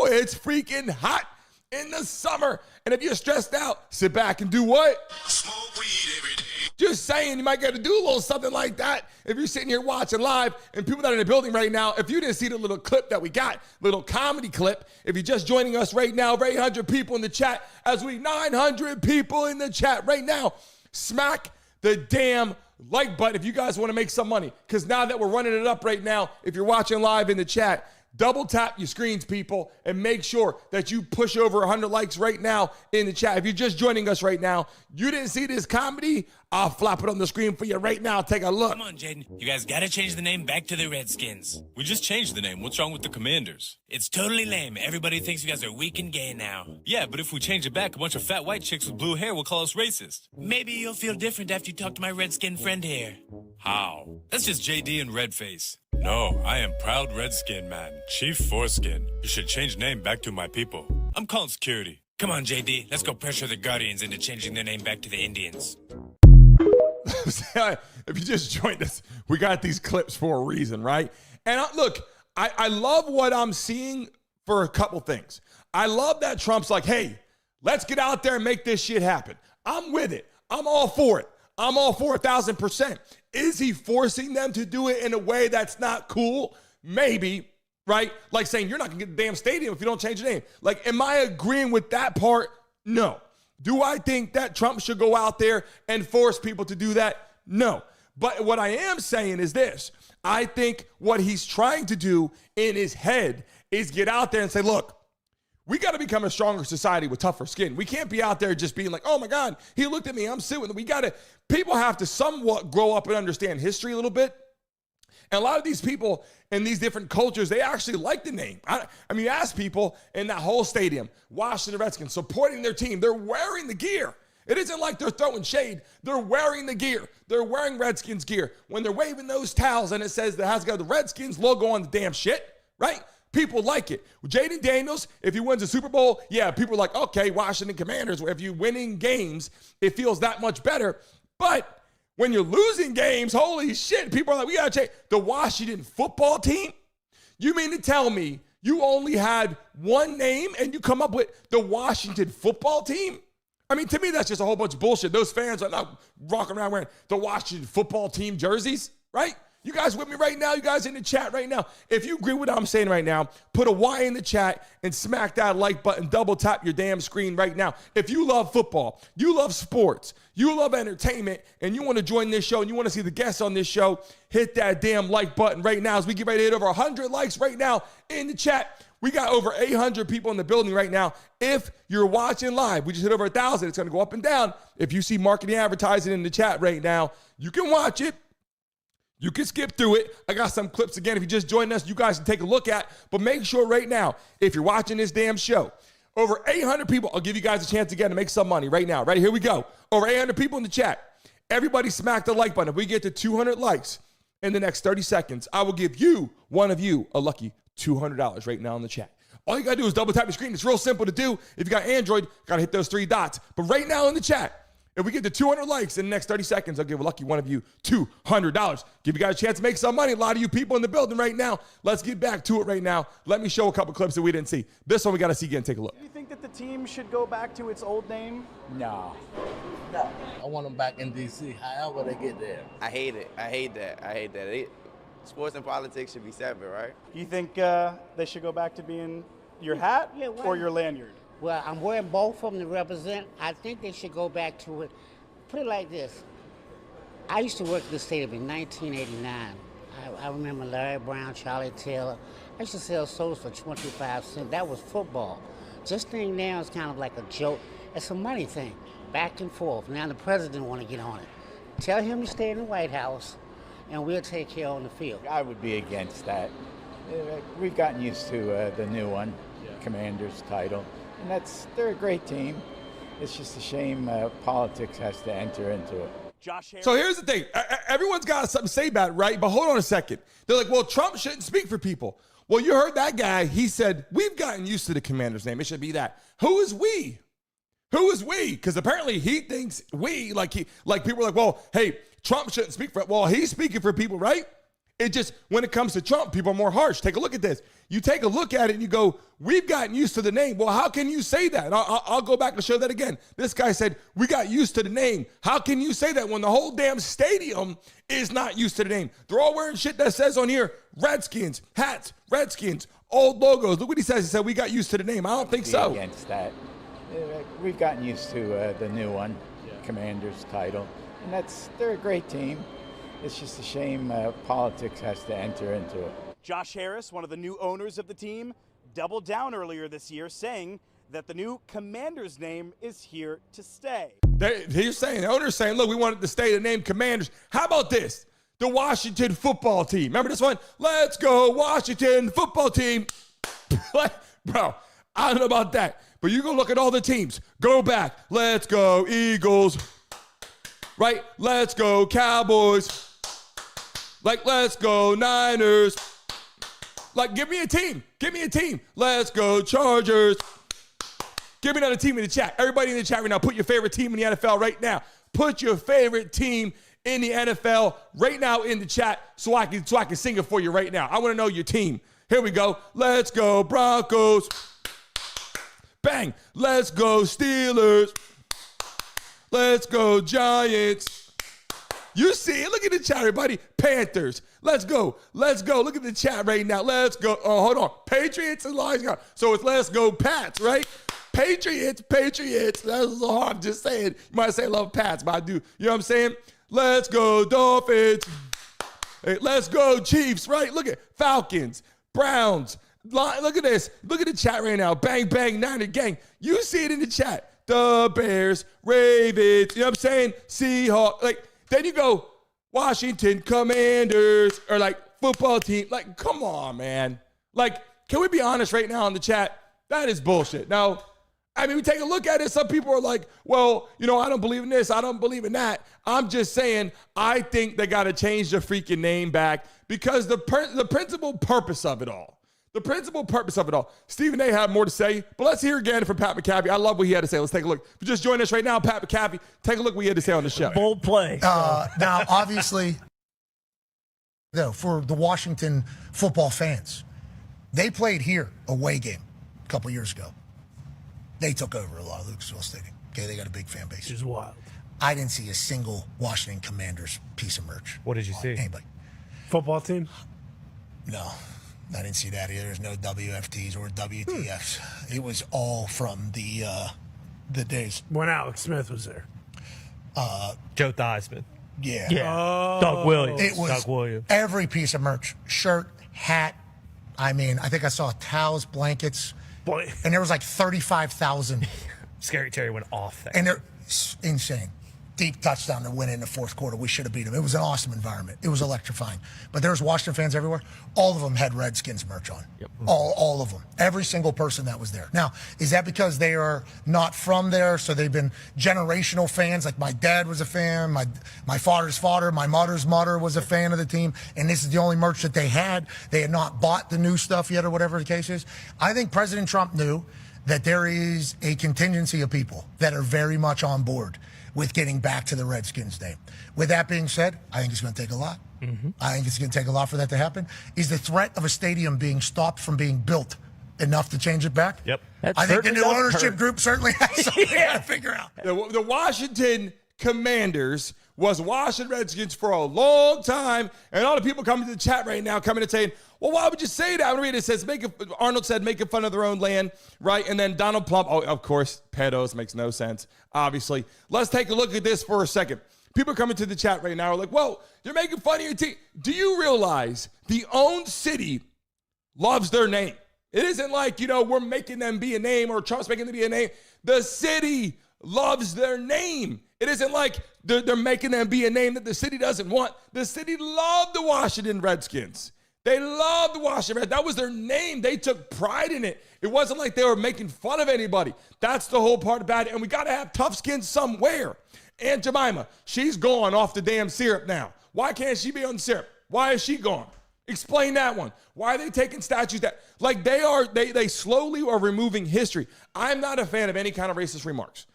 It's freaking hot in the summer. And if you're stressed out, sit back and do what? Smoke weed every day. Just saying, you might get to do a little something like that if you're sitting here watching live. And people that are in the building right now, if you didn't see the little clip that we got, little comedy clip, if you're just joining us right now, over 800 people in the chat, as we 900 people in the chat right now, smack the damn like button if you guys want to make some money. Because now that we're running it up right now, if you're watching live in the chat, Double tap your screens, people, and make sure that you push over 100 likes right now in the chat. If you're just joining us right now, you didn't see this comedy, I'll flop it on the screen for you right now. Take a look. Come on, Jaden. You guys gotta change the name back to the Redskins. We just changed the name. What's wrong with the Commanders? It's totally lame. Everybody thinks you guys are weak and gay now. Yeah, but if we change it back, a bunch of fat white chicks with blue hair will call us racist. Maybe you'll feel different after you talk to my Redskin friend here. How? That's just JD and Redface. No, I am proud Redskin man, Chief Foreskin. You should change name back to my people. I'm calling security. Come on, JD. Let's go pressure the Guardians into changing their name back to the Indians. If you just joined us, we got these clips for a reason, right? And look, I love what I'm seeing for a couple things. I love that Trump's like, hey, let's get out there and make this shit happen. I'm with it. I'm all for it. I'm all for 1,000%. Is he forcing them to do it in a way that's not cool? Maybe, right? Like saying, you're not going to get the damn stadium if you don't change the name. Like, am I agreeing with that part? No. Do I think that Trump should go out there and force people to do that? No. But what I am saying is this. I think what he's trying to do in his head is get out there and say, look, we got to become a stronger society with tougher skin. We can't be out there just being like, oh my God, he looked at me, I'm sitting. People have to somewhat grow up and understand history a little bit. And a lot of these people in these different cultures, they actually like the name. I mean, you ask people in that whole stadium, Washington Redskins, supporting their team. They're wearing the gear. It isn't like they're throwing shade. They're wearing the gear. They're wearing Redskins gear. When they're waving those towels and it says that has got the Redskins logo on the damn shit, right? People like it. Jaden Daniels, if he wins a Super Bowl, yeah, people are like, okay, Washington Commanders. If you're winning games, it feels that much better. But when you're losing games, holy shit, people are like, we got to change. The Washington football team? You mean to tell me you only had one name and you come up with the Washington football team? I mean, to me, that's just a whole bunch of bullshit. Those fans are not walking around wearing the Washington football team jerseys, right? You guys with me right now? You guys in the chat right now? If you agree with what I'm saying right now, put a Y in the chat and smack that like button. Double tap your damn screen right now. If you love football, you love sports, you love entertainment, and you want to join this show and you want to see the guests on this show, hit that damn like button right now as we get ready to hit over 100 likes right now in the chat. We got over 800 people in the building right now. If you're watching live, we just hit over 1,000. It's going to go up and down. If you see marketing advertising in the chat right now, you can watch it. You can skip through it. I got some clips again. If you just joined us, you guys can take a look at. But make sure right now, if you're watching this damn show, over 800 people, I'll give you guys a chance again to make some money right now. Right, here we go. Over 800 people in the chat. Everybody smack the like button. If we get to 200 likes in the next 30 seconds, I will give you, one of you, a lucky $200 right now in the chat. All you got to do is double tap your screen. It's real simple to do. If you got Android, got to hit those three dots. But right now in the chat, if we get to 200 likes in the next 30 seconds, I'll give a lucky one of you $200. Give you guys a chance to make some money. A lot of you people in the building right now. Let's get back to it right now. Let me show a couple clips that we didn't see. This one we got to see again. Take a look. Do you think that the team should go back to its old name? No. I want them back in D.C. However they get there. I hate it. I hate that. Sports and politics should be separate, right? You think they should go back to being your hat or your lanyard? Well, I'm wearing both of them to represent. I think they should go back to it. Put it like this. I used to work at the stadium in 1989. I remember Larry Brown, Charlie Taylor. I used to sell sodas for 25 cents. That was football. This thing now is kind of like a joke. It's a money thing, back and forth. Now the president want to get on it. Tell him to stay in the White House, and we'll take care on the field. I would be against that. We've gotten used to the new one, Commander's title. And they're a great team. It's just a shame politics has to enter into it. So here's the thing. Everyone's got something to say about it, right? But hold on a second. They're like, well, Trump shouldn't speak for people. Well, you heard that guy. He said, we've gotten used to the commander's name. It should be that. Who is we? Who is we? Because apparently he thinks we, like people are like, well, hey, Trump shouldn't speak for it. Well, he's speaking for people, right? It just, when it comes to Trump, people are more harsh. Take a look at this. You take a look at it and you go, we've gotten used to the name. Well, how can you say that? I'll go back and show that again. This guy said, we got used to the name. How can you say that when the whole damn stadium is not used to the name? They're all wearing shit that says on here, Redskins, hats, Redskins, old logos. Look what he says. He said, we got used to the name. I don't think so. Against that. We've gotten used to the new one, Commander's title. And they're a great team. It's just a shame politics has to enter into it. Josh Harris, one of the new owners of the team, doubled down earlier this year, saying that the new Commanders name is here to stay. The owner's saying, look, we wanted to stay the name Commanders. How about this? The Washington football team. Remember this one? Let's go, Washington football team. Bro, I don't know about that, but you go look at all the teams. Go back. Let's go, Eagles. Right? Let's go, Cowboys. Like, let's go, Niners. Like, give me a team. Give me a team. Let's go, Chargers. Give me another team in the chat. Everybody in the chat right now, put your favorite team in the NFL right now. Put your favorite team in the NFL right now in the chat so I can sing it for you right now. I want to know your team. Here we go. Let's go, Broncos. Bang. Let's go, Steelers. Let's go, Giants. You see it. Look at the chat, everybody. Panthers. Let's go. Let's go. Look at the chat right now. Let's go. Oh, hold on. Patriots and Lions. So it's let's go, Pats, right? Patriots. That's all I'm just saying. You might say I love Pats, but I do. You know what I'm saying? Let's go, Dolphins. Hey, let's go, Chiefs, right? Look at Falcons, Browns. Look at this. Look at the chat right now. Bang, bang, Niner gang. You see it in the chat. The Bears, Ravens, you know what I'm saying? Seahawks. Like, then you go, Washington Commanders, or like football team. Like, come on, man. Like, can we be honest right now in the chat? That is bullshit. Now, I mean, we take a look at it. Some people are like, well, you know, I don't believe in this. I don't believe in that. I'm just saying, I think they got to change the freaking name back because the principal purpose of it all. Stephen A. had more to say, but let's hear again from Pat McAfee. I love what he had to say. Let's take a look. If you just joined us right now, Pat McAfee, take a look what he had to say on the show. Bold play. Now, obviously, for the Washington football fans, they played here, away game, a couple years ago. They took over a lot of Lucasville Stadium. Okay, they got a big fan base. Which is wild. I didn't see a single Washington Commanders piece of merch. What did you see? Anybody? Football team? No, I didn't see that either. There's no WFTs or WTFs. It was all from the days when Alex Smith was there. Joe Theismann. Yeah. Doug Williams. It was Doug Williams. Every piece of merch, shirt, hat. I mean, I think I saw towels, blankets. Boy. And there was like 35,000. Scary Terry went off there. And they're insane. Deep touchdown to win in the fourth quarter. We should have beat them. It was an awesome environment. It was electrifying. But there was Washington fans everywhere. All of them had Redskins merch on. Yep. All of them. Every single person that was there. Now, is that because they are not from there, so they've been generational fans? Like my dad was a fan, my father's father, my mother's mother was a fan of the team, and this is the only merch that they had. They had not bought the new stuff yet or whatever the case is. I think President Trump knew that there is a contingency of people that are very much on board with getting back to the Redskins name. With that being said, I think it's going to take a lot. Mm-hmm. I think it's going to take a lot for that to happen. Is the threat of a stadium being stopped from being built enough to change it back? Yep. I think the new ownership group certainly has something to figure out. The Washington Commanders was Washington Redskins for a long time, and all the people coming to the chat right now coming and saying, well, why would you say that? I'm reading it. It says, Arnold said, making fun of their own land, right? And then Donald Plump, oh, of course, pedos, makes no sense, obviously. Let's take a look at this for a second. People coming to the chat right now are like, whoa, you're making fun of your team. Do you realize the own city loves their name? It isn't like, you know, we're making them be a name or Trump's making them be a name. The city loves their name. It isn't like they're making them be a name that the city doesn't want. The city loved the Washington Redskins. They loved the Washington Redskins. That was their name. They took pride in it. It wasn't like they were making fun of anybody. That's the whole part about it. And we got to have tough skin somewhere. Aunt Jemima, she's gone off the damn syrup now. Why can't she be on syrup? Why is she gone? Explain that one. Why are they taking statues that, like they slowly are removing history. I'm not a fan of any kind of racial remarks.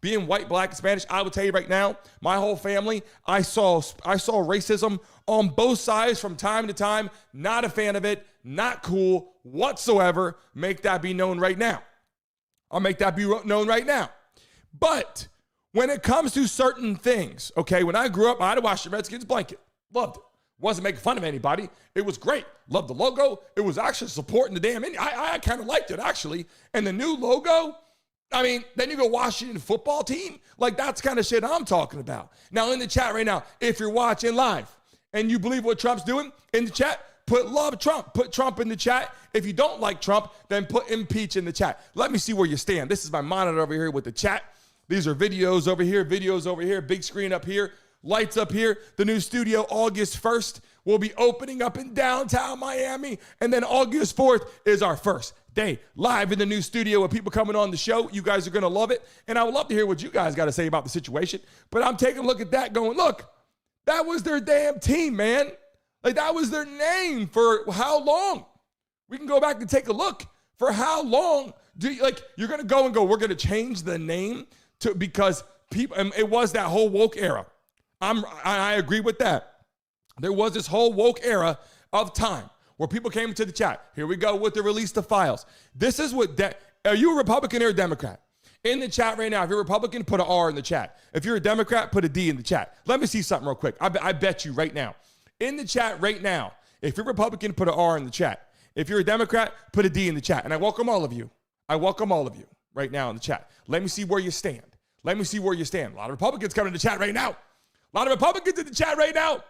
Being white, black, and Spanish, I will tell you right now, my whole family, I saw racism on both sides from time to time. Not a fan of it. Not cool whatsoever. Make that be known right now. I'll make that be known right now. But when it comes to certain things, okay, when I grew up, I had a Washington Redskins blanket. Loved it. Wasn't making fun of anybody. It was great. Loved the logo. It was actually supporting the damn Indian. I kind of liked it, actually. And the new logo, I mean, then you go Washington football team. Like, that's kind of shit I'm talking about. Now, in the chat right now, if you're watching live and you believe what Trump's doing, in the chat, put love Trump. Put Trump in the chat. If you don't like Trump, then put impeach in the chat. Let me see where you stand. This is my monitor over here with the chat. These are videos over here, big screen up here, lights up here. The new studio, August 1st, will be opening up in downtown Miami. And then August 4th is our first day live in the new studio with people coming on the show. You guys are going to love it. And I would love to hear what you guys got to say about the situation. But I'm taking a look at that going, look, that was their damn team, man. Like, that was their name for how long? We can go back and take a look. For how long do you, like, you're going to go and go, we're going to change the name to, because people, and it was that whole woke era. I agree with that. There was this whole woke era of time where people came into the chat. Here we go with the release the files. This is what, are you a Republican or a Democrat? In the chat right now, if you're a Republican, put an R in the chat. If you're a Democrat, put a D in the chat. Let me see something real quick. I bet you right now. In the chat right now, if you're a Republican, put an R in the chat. If you're a Democrat, put a D in the chat. And I welcome all of you. I welcome all of you right now in the chat. Let me see where you stand. Let me see where you stand. A lot of Republicans coming in the chat right now. A lot of Republicans in the chat right now.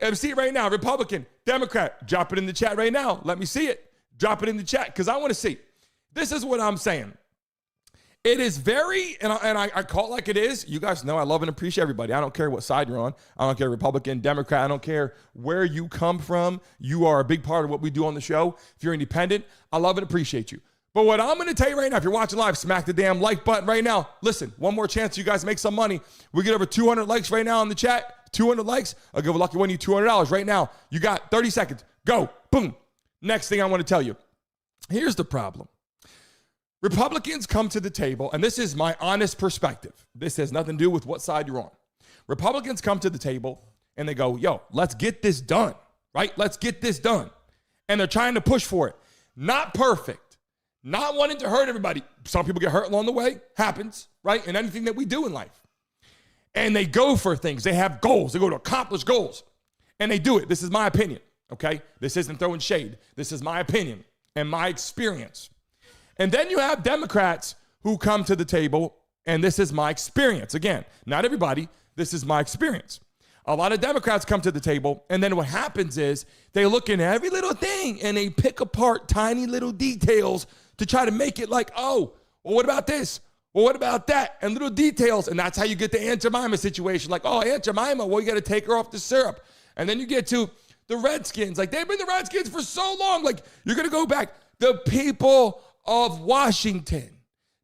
Let me see it right now. Republican, Democrat, drop it in the chat right now. Let me see it. Drop it in the chat because I want to see. This is what I'm saying. It is very, and I call it like it is. You guys know I love and appreciate everybody. I don't care what side you're on. I don't care Republican, Democrat. I don't care where you come from. You are a big part of what we do on the show. If you're independent, I love and appreciate you. But what I'm going to tell you right now, if you're watching live, smack the damn like button right now. Listen, one more chance you guys make some money. We get over 200 likes right now in the chat. 200 likes. I'll give a lucky one of you $200 right now. You got 30 seconds. Go. Boom. Next thing I want to tell you. Here's the problem. Republicans come to the table, and this is my honest perspective. This has nothing to do with what side you're on. Republicans come to the table, and they go, yo, let's get this done, right? Let's get this done. And they're trying to push for it. Not perfect. Not wanting to hurt everybody. Some people get hurt along the way. Happens, right? In anything that we do in life. And they go for things. They have goals. They go to accomplish goals. And they do it. This is my opinion, okay? This isn't throwing shade. This is my opinion and my experience. And then you have Democrats who come to the table, and this is my experience. Again, not everybody. This is my experience. A lot of Democrats come to the table, and then what happens is they look in every little thing, and they pick apart tiny little details to try to make it like, oh, well, what about this? Well, what about that? And little details. And that's how you get the Aunt Jemima situation. Like, oh, Aunt Jemima, well, you got to take her off the syrup. And then you get to the Redskins. Like, they've been the Redskins for so long. Like, you're going to go back. The people of Washington,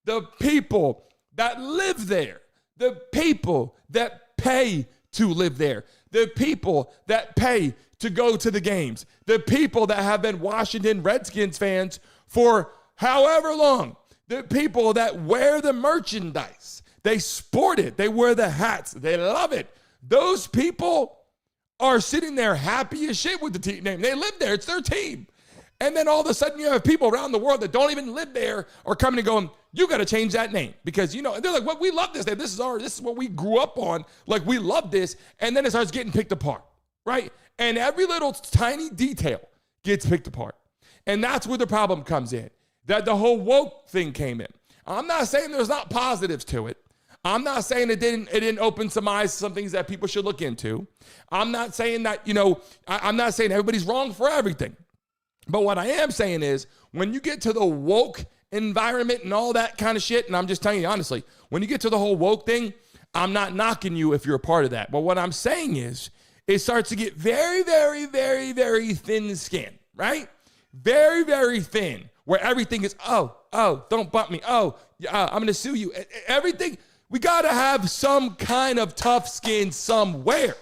the people that live there, the people that pay to live there, the people that pay to go to the games, the people that have been Washington Redskins fans for however long, the people that wear the merchandise, they sport it, they wear the hats, they love it. Those people are sitting there happy as shit with the team name. They live there, it's their team. And then all of a sudden you have people around the world that don't even live there are coming and going, you got to change that name because, you know, they're like, well, we love this name. This is what we grew up on. Like, we love this. And then it starts getting picked apart, right? And every little tiny detail gets picked apart. And that's where the problem comes in, that the whole woke thing came in. I'm not saying there's not positives to it. I'm not saying it didn't open some eyes to some things that people should look into. I'm not saying that, you know, I'm not saying everybody's wrong for everything. But what I am saying is when you get to the woke environment and all that kind of shit, and I'm just telling you honestly, when you get to the whole woke thing, I'm not knocking you if you're a part of that. But what I'm saying is it starts to get very, very, very, very thin skin, right? Very, very thin, where everything is, oh, don't bump me. I'm going to sue you. Everything, we got to have some kind of tough skin somewhere.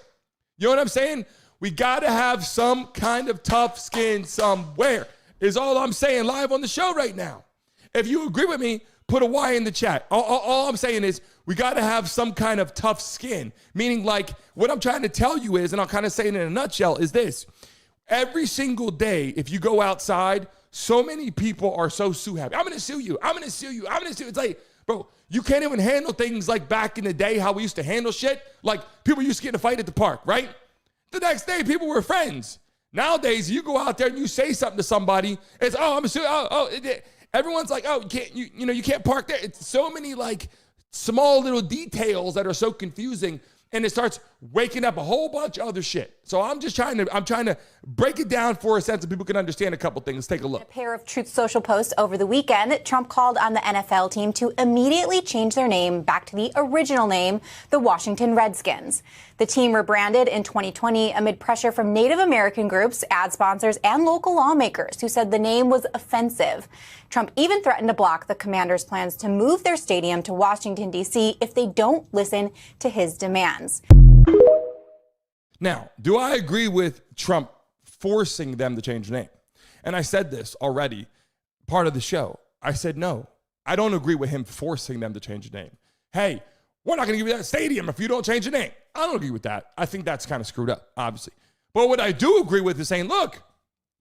You know what I'm saying? We got to have some kind of tough skin somewhere is all I'm saying live on the show right now. If you agree with me, put a Y in the chat. All I'm saying is we got to have some kind of tough skin, meaning like what I'm trying to tell you is, and I'll kind of say it in a nutshell, is this. Every single day, if you go outside, so many people are so sue happy. I'm going to sue you. I'm going to sue you. I'm going to sue you. It's like, bro, you can't even handle things like back in the day, how we used to handle shit. Like people used to get in a fight at the park, right? The next day, people were friends. Nowadays, you go out there and you say something to somebody. It's, everyone's like, oh, you can't park there. It's so many like small little details that are so confusing. And it starts waking up a whole bunch of other shit. So I'm trying to break it down for a sense that people can understand a couple things. Let's take a look. In a pair of Truth Social posts over the weekend, Trump called on the NFL team to immediately change their name back to the original name, the Washington Redskins. The team rebranded in 2020 amid pressure from Native American groups, ad sponsors, and local lawmakers who said the name was offensive. Trump even threatened to block the Commanders' plans to move their stadium to Washington, D.C. if they don't listen to his demands. Now, do I agree with Trump forcing them to change their name? And I said this already, part of the show. I said, no, I don't agree with him forcing them to change their name. Hey, we're not going to give you that stadium if you don't change your name. I don't agree with that. I think that's kind of screwed up, obviously. But what I do agree with is saying, look,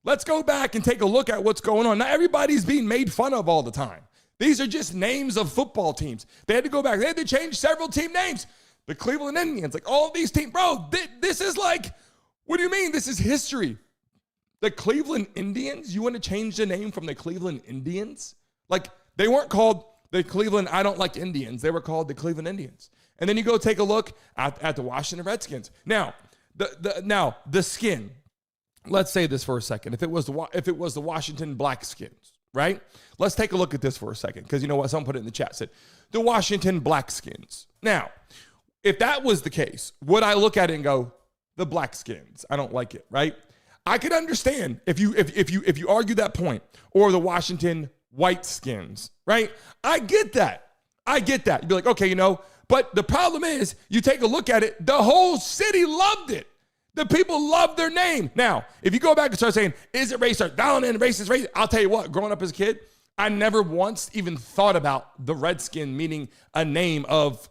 let's go back and take a look at what's going on. Not everybody's being made fun of all the time. These are just names of football teams. They had to go back. They had to change several team names. The Cleveland Indians, like all these teams. Bro, this is like, what do you mean? This is history. The Cleveland Indians? You want to change the name from the Cleveland Indians? Like, they weren't called the Cleveland I don't like Indians. They were called the Cleveland Indians. And then you go take a look at the Washington Redskins. Now, the skin. Let's say this for a second. If it was the Washington Blackskins, right? Let's take a look at this for a second, because you know what? Someone put it in the chat, said the Washington Blackskins. Now, if that was the case, would I look at it and go, the Blackskins? I don't like it, right? I could understand if you argue that point, or the Washington Whiteskins, right? I get that. You'd be like, okay, you know, but the problem is, you take a look at it, the whole city loved it. The people love their name. Now, if you go back and start saying, is it racist? Down in racist, I'll tell you what, growing up as a kid, I never once even thought about the Redskin meaning a name of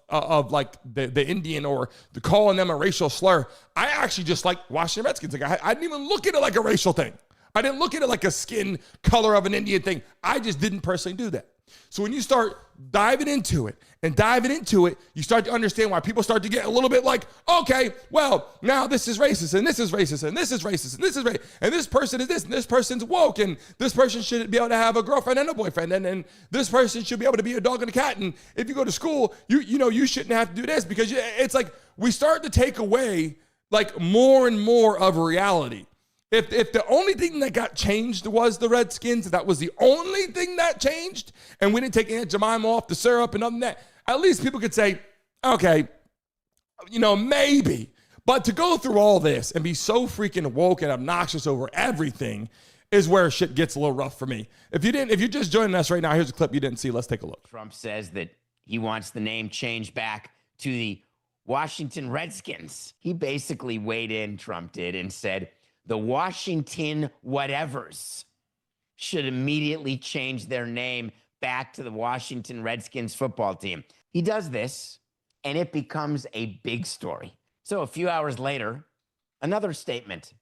like the Indian, or the calling them a racial slur. I actually just like Washington Redskins. Like I didn't even look at it like a racial thing. I didn't look at it like a skin color of an Indian thing. I just didn't personally do that. So when you start diving into it, you start to understand why people start to get a little bit like, okay, well, now this is racist, and this is racist, and this is racist, and this is racist, and this person is this, and this person's woke, and this person should be able to have a girlfriend and a boyfriend, and this person should be able to be a dog and a cat, and if you go to school, you shouldn't have to do this, because it's like we start to take away like more and more of reality. If the only thing that got changed was the Redskins, that was the only thing that changed, and we didn't take Aunt Jemima off the syrup and other than that, at least people could say, okay, maybe. But to go through all this and be so freaking woke and obnoxious over everything is where shit gets a little rough for me. If you're just joining us right now, here's a clip you didn't see. Let's take a look. Trump says that he wants the name changed back to the Washington Redskins. He basically weighed in, Trump did, and said, the Washington whatevers should immediately change their name back to the Washington Redskins football team. He does this, and it becomes a big story. So a few hours later, another statement,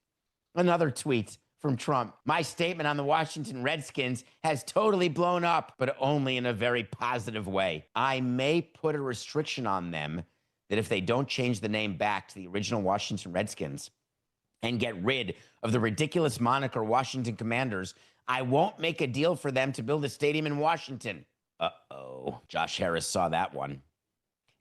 another tweet from Trump. My statement on the Washington Redskins has totally blown up, but only in a very positive way. I may put a restriction on them that if they don't change the name back to the original Washington Redskins, and get rid of the ridiculous moniker Washington Commanders, I won't make a deal for them to build a stadium in Washington. Uh-oh. Josh Harris saw that one.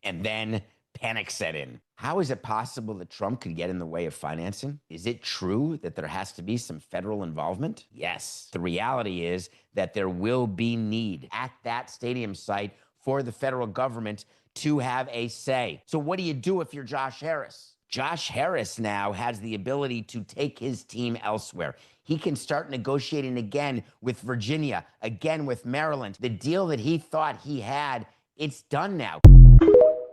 And then panic set in. How is it possible that Trump could get in the way of financing? Is it true that there has to be some federal involvement? Yes. The reality is that there will be need at that stadium site for the federal government to have a say. So what do you do if you're Josh Harris? Josh Harris now has the ability to take his team elsewhere. He can start negotiating again with Virginia, again with Maryland. The deal that he thought he had, it's done now.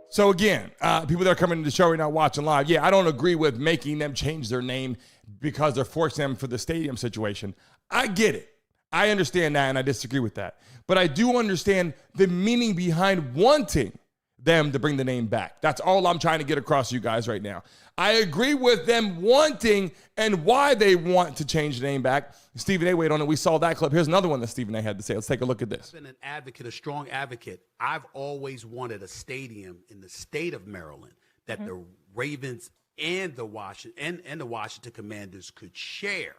So again, people that are coming to the show right now watching live, I don't agree with making them change their name because they're forcing them for the stadium situation. I get it. I understand that, and I disagree with that. But I do understand the meaning behind wanting them to bring the name back. That's all I'm trying to get across to you guys right now. I agree with them wanting and why they want to change the name back. Stephen A. weighed on it. We saw that clip. Here's another one that Stephen A. had to say. Let's take a look at this. I've been an advocate, a strong advocate. I've always wanted a stadium in the state of Maryland that the Ravens and the Washington Commanders could share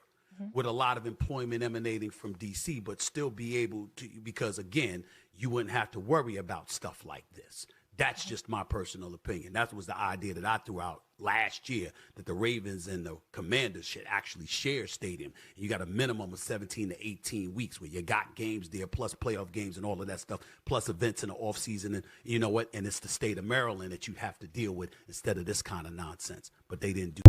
with a lot of employment emanating from D.C., but still be able to, because again, you wouldn't have to worry about stuff like this. That's just my personal opinion. That was the idea that I threw out last year, that the Ravens and the Commanders should actually share stadium. You got a minimum of 17 to 18 weeks where you got games there, plus playoff games and all of that stuff, plus events in the offseason. And you know what? And it's the state of Maryland that you have to deal with instead of this kind of nonsense. But they didn't do.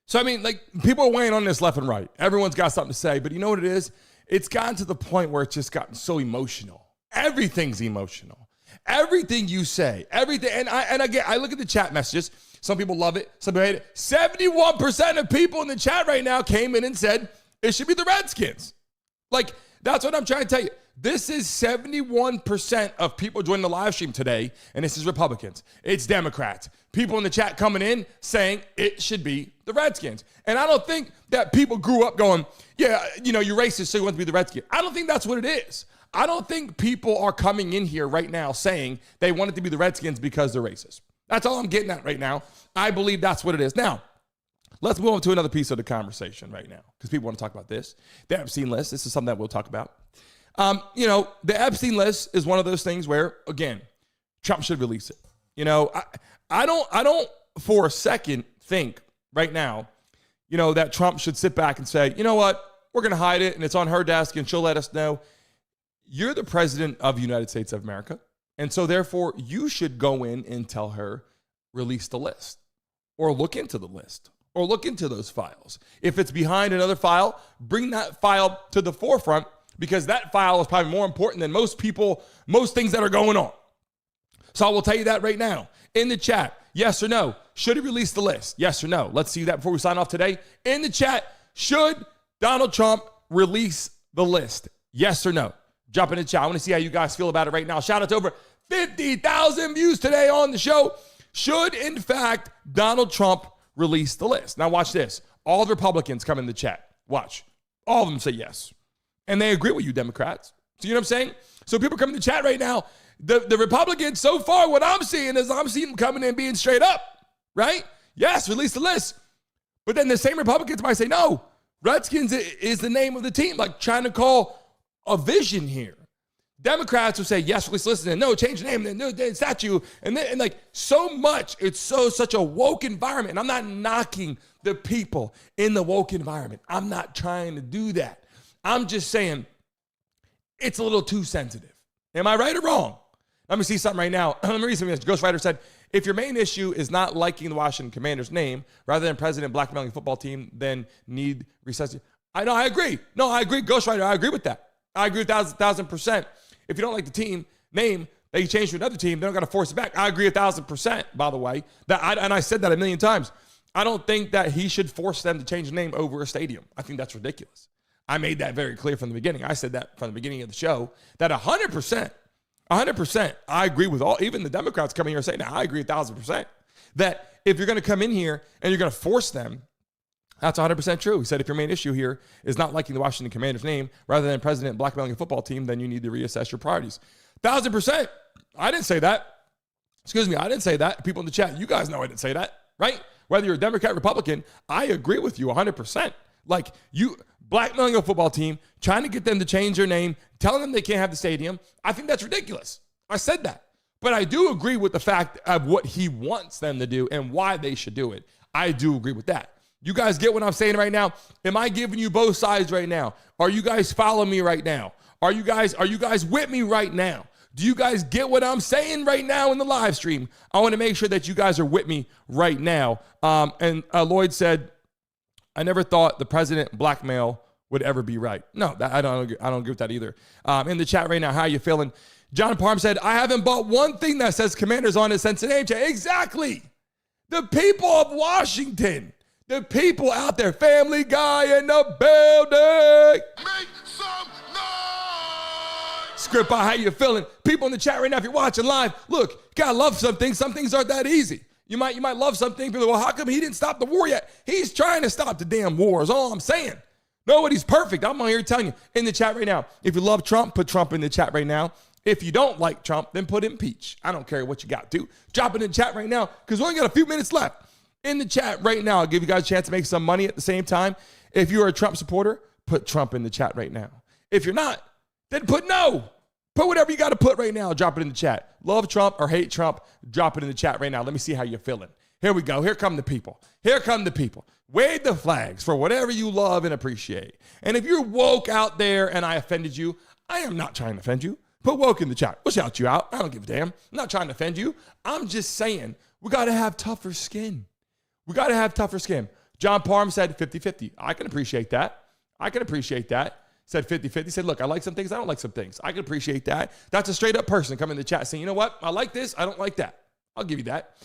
So, I mean, like, people are weighing on this left and right. Everyone's got something to say. But you know what it is? It's gotten to the point where it's just gotten so emotional. Everything's emotional. Everything you say, everything. And again, I look at the chat messages. Some people love it. Some people hate it. 71% of people in the chat right now came in and said it should be the Redskins. Like, that's what I'm trying to tell you. This is 71% of people joining the live stream today, and this is Republicans. It's Democrats. People in the chat coming in saying it should be the Redskins. And I don't think that people grew up going, yeah, you know, you're racist, so you want to be the Redskins. I don't think that's what it is. I don't think people are coming in here right now saying they want it to be the Redskins because they're racist. That's all I'm getting at right now. I believe that's what it is. Now, let's move on to another piece of the conversation right now because people want to talk about this. The Epstein List, this is something that we'll talk about. You know, the Epstein List is one of those things where, again, Trump should release it. You know, I don't for a second think right now, you know, that Trump should sit back and say, you know what, we're going to hide it and it's on her desk and she'll let us know. You're the president of the United States of America. And so therefore you should go in and tell her, release the list or look into the list or look into those files. If it's behind another file, bring that file to the forefront because that file is probably more important than most things that are going on. So I will tell you that right now in the chat. Yes or no? Should he release the list? Yes or no? Let's see that before we sign off today. In the chat, should Donald Trump release the list? Yes or no? Jump in the chat. I want to see how you guys feel about it right now. Shout out to over 50,000 views today on the show. Should, in fact, Donald Trump release the list? Now watch this. All the Republicans come in the chat. Watch. All of them say yes. And they agree with you, Democrats. So you know what I'm saying? So people come in the chat right now. The Republicans, so far, what I'm seeing is I'm seeing them coming in being straight up, right? Yes, release the list. But then the same Republicans might say, no, Redskins is the name of the team, like trying to call a vision here. Democrats will say, yes, release the list, and no, change the name, and no, statue, and like so much. It's such a woke environment. And I'm not knocking the people in the woke environment. I'm not trying to do that. I'm just saying it's a little too sensitive. Am I right or wrong? Let me see something right now. Let me read something. Ghostwriter said, if your main issue is not liking the Washington Commanders name rather than president blackmailing football team, then need recess. I know, I agree. No, I agree. Ghostwriter, I agree with that. I agree 1,000%. If you don't like the team name, that you change to another team, they're not going to force it back. I agree 1,000%, by the way. And I said that a million times. I don't think that he should force them to change the name over a stadium. I think that's ridiculous. I made that very clear from the beginning. I said that from the beginning of the show, that 100%, I agree with even the Democrats coming here saying that. I agree 1,000%. That if you're going to come in here and you're going to force them, that's 100% true. He said if your main issue here is not liking the Washington Commanders name rather than president blackmailing a football team, then you need to reassess your priorities. 1,000%. I didn't say that. Excuse me, I didn't say that. People in the chat, you guys know I didn't say that, right? Whether you're a Democrat, Republican, I agree with you 100%. Like you blackmailing a football team, trying to get them to change their name, telling them they can't have the stadium. I think that's ridiculous. I said that. But I do agree with the fact of what he wants them to do and why they should do it. I do agree with that. You guys get what I'm saying right now? Am I giving you both sides right now? Are you guys following me right now? Are you guys with me right now? Do you guys get what I'm saying right now in the live stream? I want to make sure that you guys are with me right now. And Lloyd said, I never thought the president blackmail would ever be right. No, I don't agree with that either. In the chat right now, how are you feeling? John Parham said, I haven't bought one thing that says Commanders on it since the name change. Exactly. The people of Washington. The people out there, Family Guy in the building. Make some noise. Script, how you feeling? People in the chat right now, if you're watching live, look, you gotta love some things. Some things aren't that easy. You might love something. People, well, how come he didn't stop the war yet? He's trying to stop the damn war is all I'm saying. Nobody's perfect. I'm on here telling you in the chat right now. If you love Trump, put Trump in the chat right now. If you don't like Trump, then put impeach. I don't care what you got to. Drop it in the chat right now because we only got a few minutes left. In the chat right now, I'll give you guys a chance to make some money at the same time. If you're a Trump supporter, put Trump in the chat right now. If you're not, then put no. Put whatever you got to put right now. Drop it in the chat. Love Trump or hate Trump, drop it in the chat right now. Let me see how you're feeling. Here we go. Here come the people. Here come the people. Wave the flags for whatever you love and appreciate. And if you're woke out there and I offended you, I am not trying to offend you. Put woke in the chat. We'll shout you out. I don't give a damn. I'm not trying to offend you. I'm just saying we got to have tougher skin. We got to have tougher skin. John Parham said 50-50. I can appreciate that. I can appreciate that. Said 50-50. Said, look, I like some things. I don't like some things. I can appreciate that. That's a straight up person coming in the chat saying, you know what? I like this. I don't like that. I'll give you that.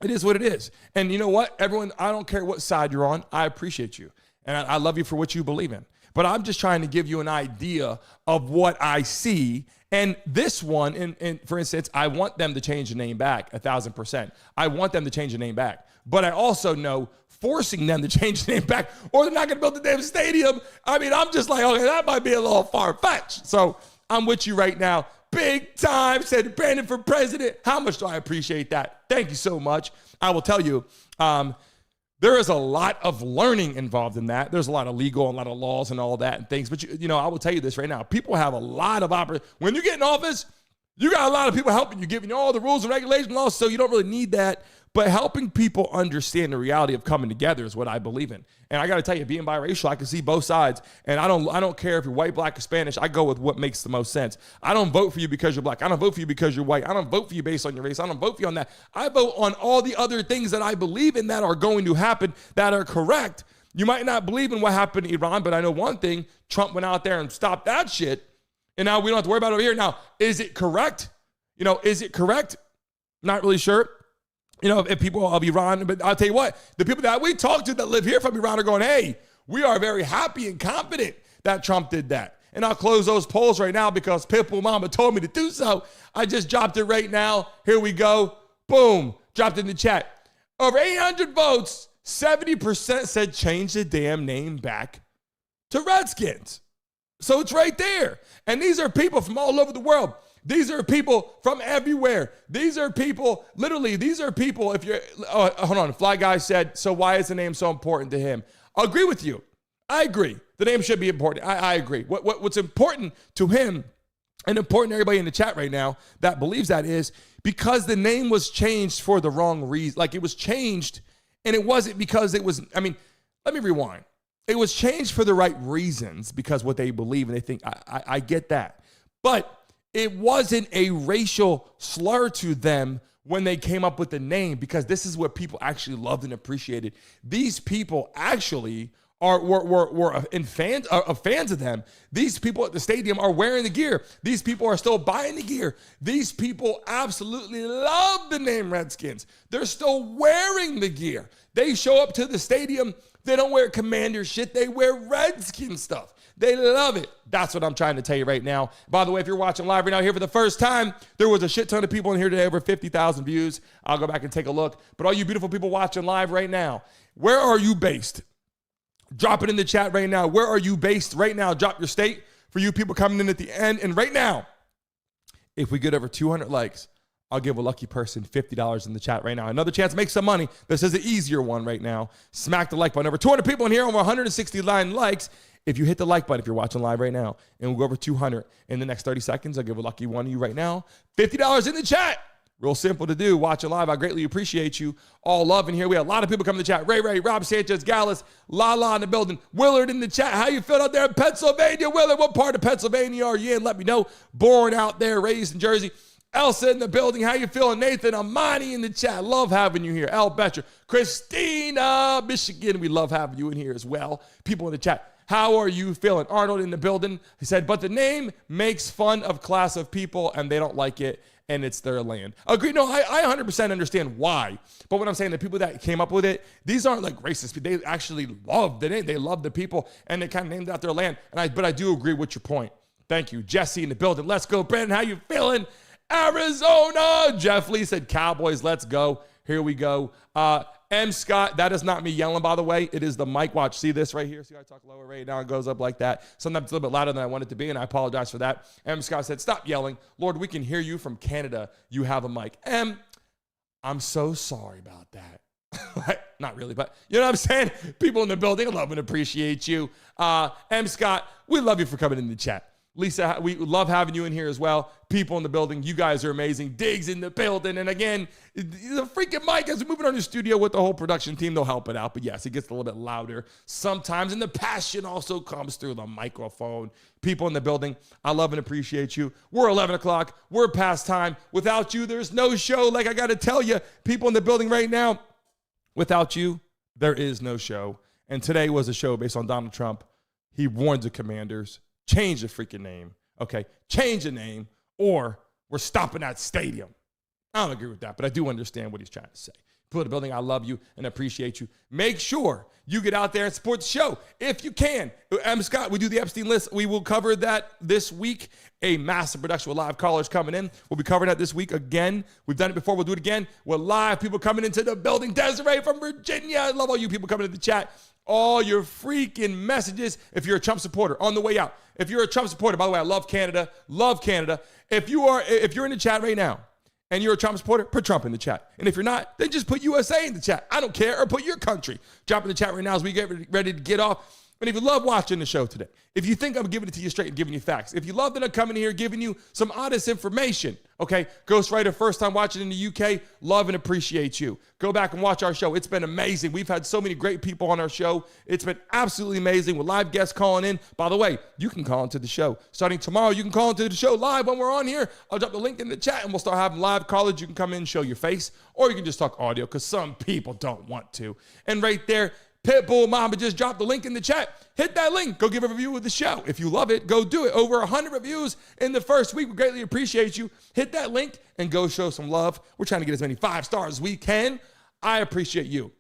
It is what it is. And you know what? Everyone, I don't care what side you're on. I appreciate you. And I love you for what you believe in. But I'm just trying to give you an idea of what I see. And this one, and for instance, I want them to change the name back 1,000%. I want them to change the name back. But I also know forcing them to change the name back or they're not going to build the damn stadium. I mean, I'm just like, okay, that might be a little far-fetched. So I'm with you right now. Big time, said Brandon for president. How much do I appreciate that? Thank you so much. I will tell you, there is a lot of learning involved in that. There's a lot of legal and a lot of laws and all that and things. But, you know, I will tell you this right now. People have a lot of opportunity. When you get in office, you got a lot of people helping you, giving you all the rules and regulations and laws, so you don't really need that. But helping people understand the reality of coming together is what I believe in. And I got to tell you, being biracial, I can see both sides. And I don't care if you're white, black, or Spanish. I go with what makes the most sense. I don't vote for you because you're black. I don't vote for you because you're white. I don't vote for you based on your race. I don't vote for you on that. I vote on all the other things that I believe in that are going to happen that are correct. You might not believe in what happened in Iran, but I know one thing. Trump went out there and stopped that shit. And now we don't have to worry about it over here. Now, is it correct? You know, is it correct? Not really sure. You know, if people of Iran, but I'll tell you what, the people that we talk to that live here from Iran are going, hey, we are very happy and confident that Trump did that. And I'll close those polls right now because Pitbull Mama told me to do so. I just dropped it right now. Here we go. Boom. Dropped it in the chat. Over 800 votes, 70% said change the damn name back to Redskins. So it's right there. And these are people from all over the world. These are people from everywhere. These are people, literally, these are people, if you're, hold on, Fly Guy said, so why is the name so important to him? I agree with you. I agree. The name should be important. I agree. What's important to him and important to everybody in the chat right now that believes that is because the name was changed for the wrong reason. Like it was changed and it wasn't because it was, I mean, let me rewind. It was changed for the right reasons because what they believe and they think, I get that. But it wasn't a racial slur to them when they came up with the name because this is what people actually loved and appreciated. These people actually were fans of them. These people at the stadium are wearing the gear. These people are still buying the gear. These people absolutely love the name Redskins. They're still wearing the gear. They show up to the stadium. They don't wear Commander shit. They wear Redskin stuff. They love it. That's what I'm trying to tell you right now. By the way, if you're watching live right now here for the first time, there was a shit ton of people in here today, over 50,000 views. I'll go back and take a look. But all you beautiful people watching live right now, where are you based? Drop it in the chat right now. Where are you based right now? Drop your state for you people coming in at the end. And right now, if we get over 200 likes, I'll give a lucky person $50 in the chat right now. Another chance to make some money. This is an easier one right now. Smack the like button. Over 200 people in here, over 169 likes. If you hit the like button, if you're watching live right now, and we'll go over 200 in the next 30 seconds, I'll give a lucky one of you right now. $50 in the chat. Real simple to do. Watching live. I greatly appreciate you all loving here. We have a lot of people coming to the chat. Ray, Rob Sanchez, Gallus, Lala in the building. Willard in the chat. How you feel out there in Pennsylvania? Willard, what part of Pennsylvania are you in? Let me know. Born out there, raised in Jersey. Elsa in the building. How you feeling? Nathan Amani in the chat. Love having you here. Al Betcher. Christina, Michigan. We love having you in here as well. People in the chat. How are you feeling? Arnold in the building. He said, but the name makes fun of class of people and they don't like it and it's their land. Agree. No, I 100% understand why. But what I'm saying, the people that came up with it, these aren't like racist people. They actually love the name. They love the people and they kind of named out their land. But I do agree with your point. Thank you. Jesse in the building. Let's go. Brandon, how you feeling? Arizona. Jeff Lee said Cowboys. Let's go. Here we go. M. Scott, that is not me yelling, by the way. It is the mic. Watch, see this right here? See how I talk lower right now? It goes up like that. Sometimes it's a little bit louder than I want it to be, and I apologize for that. M. Scott said, stop yelling. Lord, we can hear you from Canada. You have a mic. M, I'm so sorry about that. Not really, but you know what I'm saying? People in the building, I love and appreciate you. M. Scott, we love you for coming in the chat. Lisa, we love having you in here as well. People in the building, you guys are amazing. Diggs in the building. And again, the freaking mic, as we move it on the studio with the whole production team, they'll help it out. But yes, it gets a little bit louder sometimes. And the passion also comes through the microphone. People in the building, I love and appreciate you. We're 11 o'clock. We're past time. Without you, there's no show. Like I got to tell you, people in the building right now, without you, there is no show. And today was a show based on Donald Trump. He warned the Commanders. Change the freaking name, okay? Change the name, or we're stopping that stadium. I don't agree with that, but I do understand what he's trying to say. People in the building, I love you and appreciate you. Make sure you get out there and support the show if you can. Scott, we do the Epstein list. We will cover that this week. A massive production with live callers coming in. We'll be covering that this week again. We've done it before. We'll do it again with live people coming into the building. Desiree from Virginia. I love all you people coming into the chat. All your freaking messages. If you're a Trump supporter on the way out. If you're a Trump supporter, by the way, I love Canada. Love Canada. If you're in the chat right now and you're a Trump supporter, put Trump in the chat. And if you're not, then just put USA in the chat. I don't care. Or put your country. Drop in the chat right now as we get ready to get off. And if you love watching the show today, if you think I'm giving it to you straight and giving you facts, if you love that I'm coming here giving you some honest information, okay, Ghostwriter, first time watching in the UK, love and appreciate you. Go back and watch our show. It's been amazing. We've had so many great people on our show. It's been absolutely amazing with live guests calling in. By the way, you can call into the show. Starting tomorrow, you can call into the show live when we're on here. I'll drop the link in the chat and we'll start having live callers. You can come in and show your face, or you can just talk audio because some people don't want to. And right there, Pitbull Mama just dropped the link in the chat. Hit that link. Go give a review of the show. If you love it, go do it. Over 100 reviews in the first week. We greatly appreciate you. Hit that link and go show some love. We're trying to get as many 5 stars as we can. I appreciate you.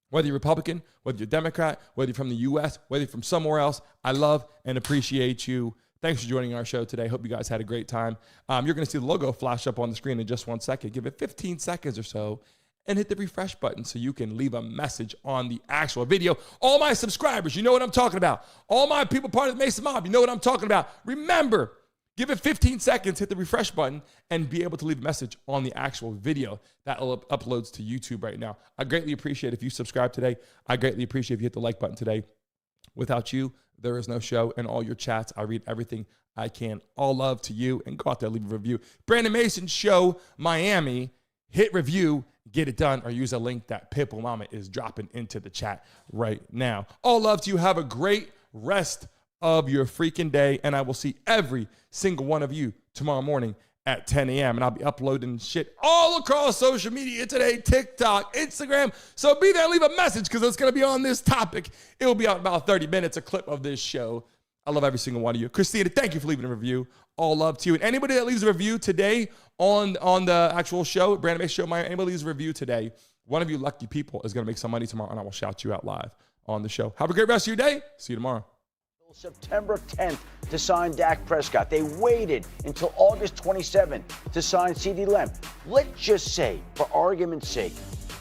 Whether you're Republican, whether you're Democrat, whether you're from the U.S., whether you're from somewhere else, I love and appreciate you. Thanks for joining our show today. Hope you guys had a great time. You're going to see the logo flash up on the screen in just 1 second. Give it 15 seconds or so. And hit the refresh button so you can leave a message on the actual video. All my subscribers, you know what I'm talking about. All my people part of the Mason Mob, you know what I'm talking about. Remember, give it 15 seconds, hit the refresh button, and be able to leave a message on the actual video that uploads to YouTube right now. I greatly appreciate if you subscribe today. I greatly appreciate if you hit the like button today. Without you, there is no show. And all your chats, I read everything I can. All love to you, and go out there, leave a review. Brandon Mason Show, Miami. Hit review, get it done, or use a link that Pitbull Mama is dropping into the chat right now. All love to you. Have a great rest of your freaking day, and I will see every single one of you tomorrow morning at 10 a.m. And I'll be uploading shit all across social media today, TikTok, Instagram. So be there and leave a message because it's going to be on this topic. It will be out in about 30 minutes, a clip of this show. I love every single one of you. Christina, thank you for leaving a review. All love to you. And anybody that leaves a review today on the actual show, Brandon Mason Show, anybody leaves a review today, one of you lucky people is going to make some money tomorrow, and I will shout you out live on the show. Have a great rest of your day. See you tomorrow. September 10th to sign Dak Prescott. They waited until August 27th to sign CeeDee Lamb. Let's just say, for argument's sake,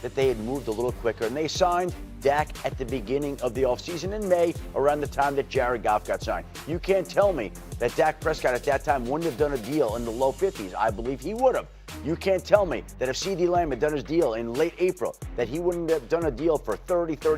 that they had moved a little quicker, and they signed Dak at the beginning of the offseason in May, around the time that Jared Goff got signed. You can't tell me that Dak Prescott at that time wouldn't have done a deal in the low 50s. I believe he would have. You can't tell me that if CeeDee Lamb had done his deal in late April, that he wouldn't have done a deal for 30,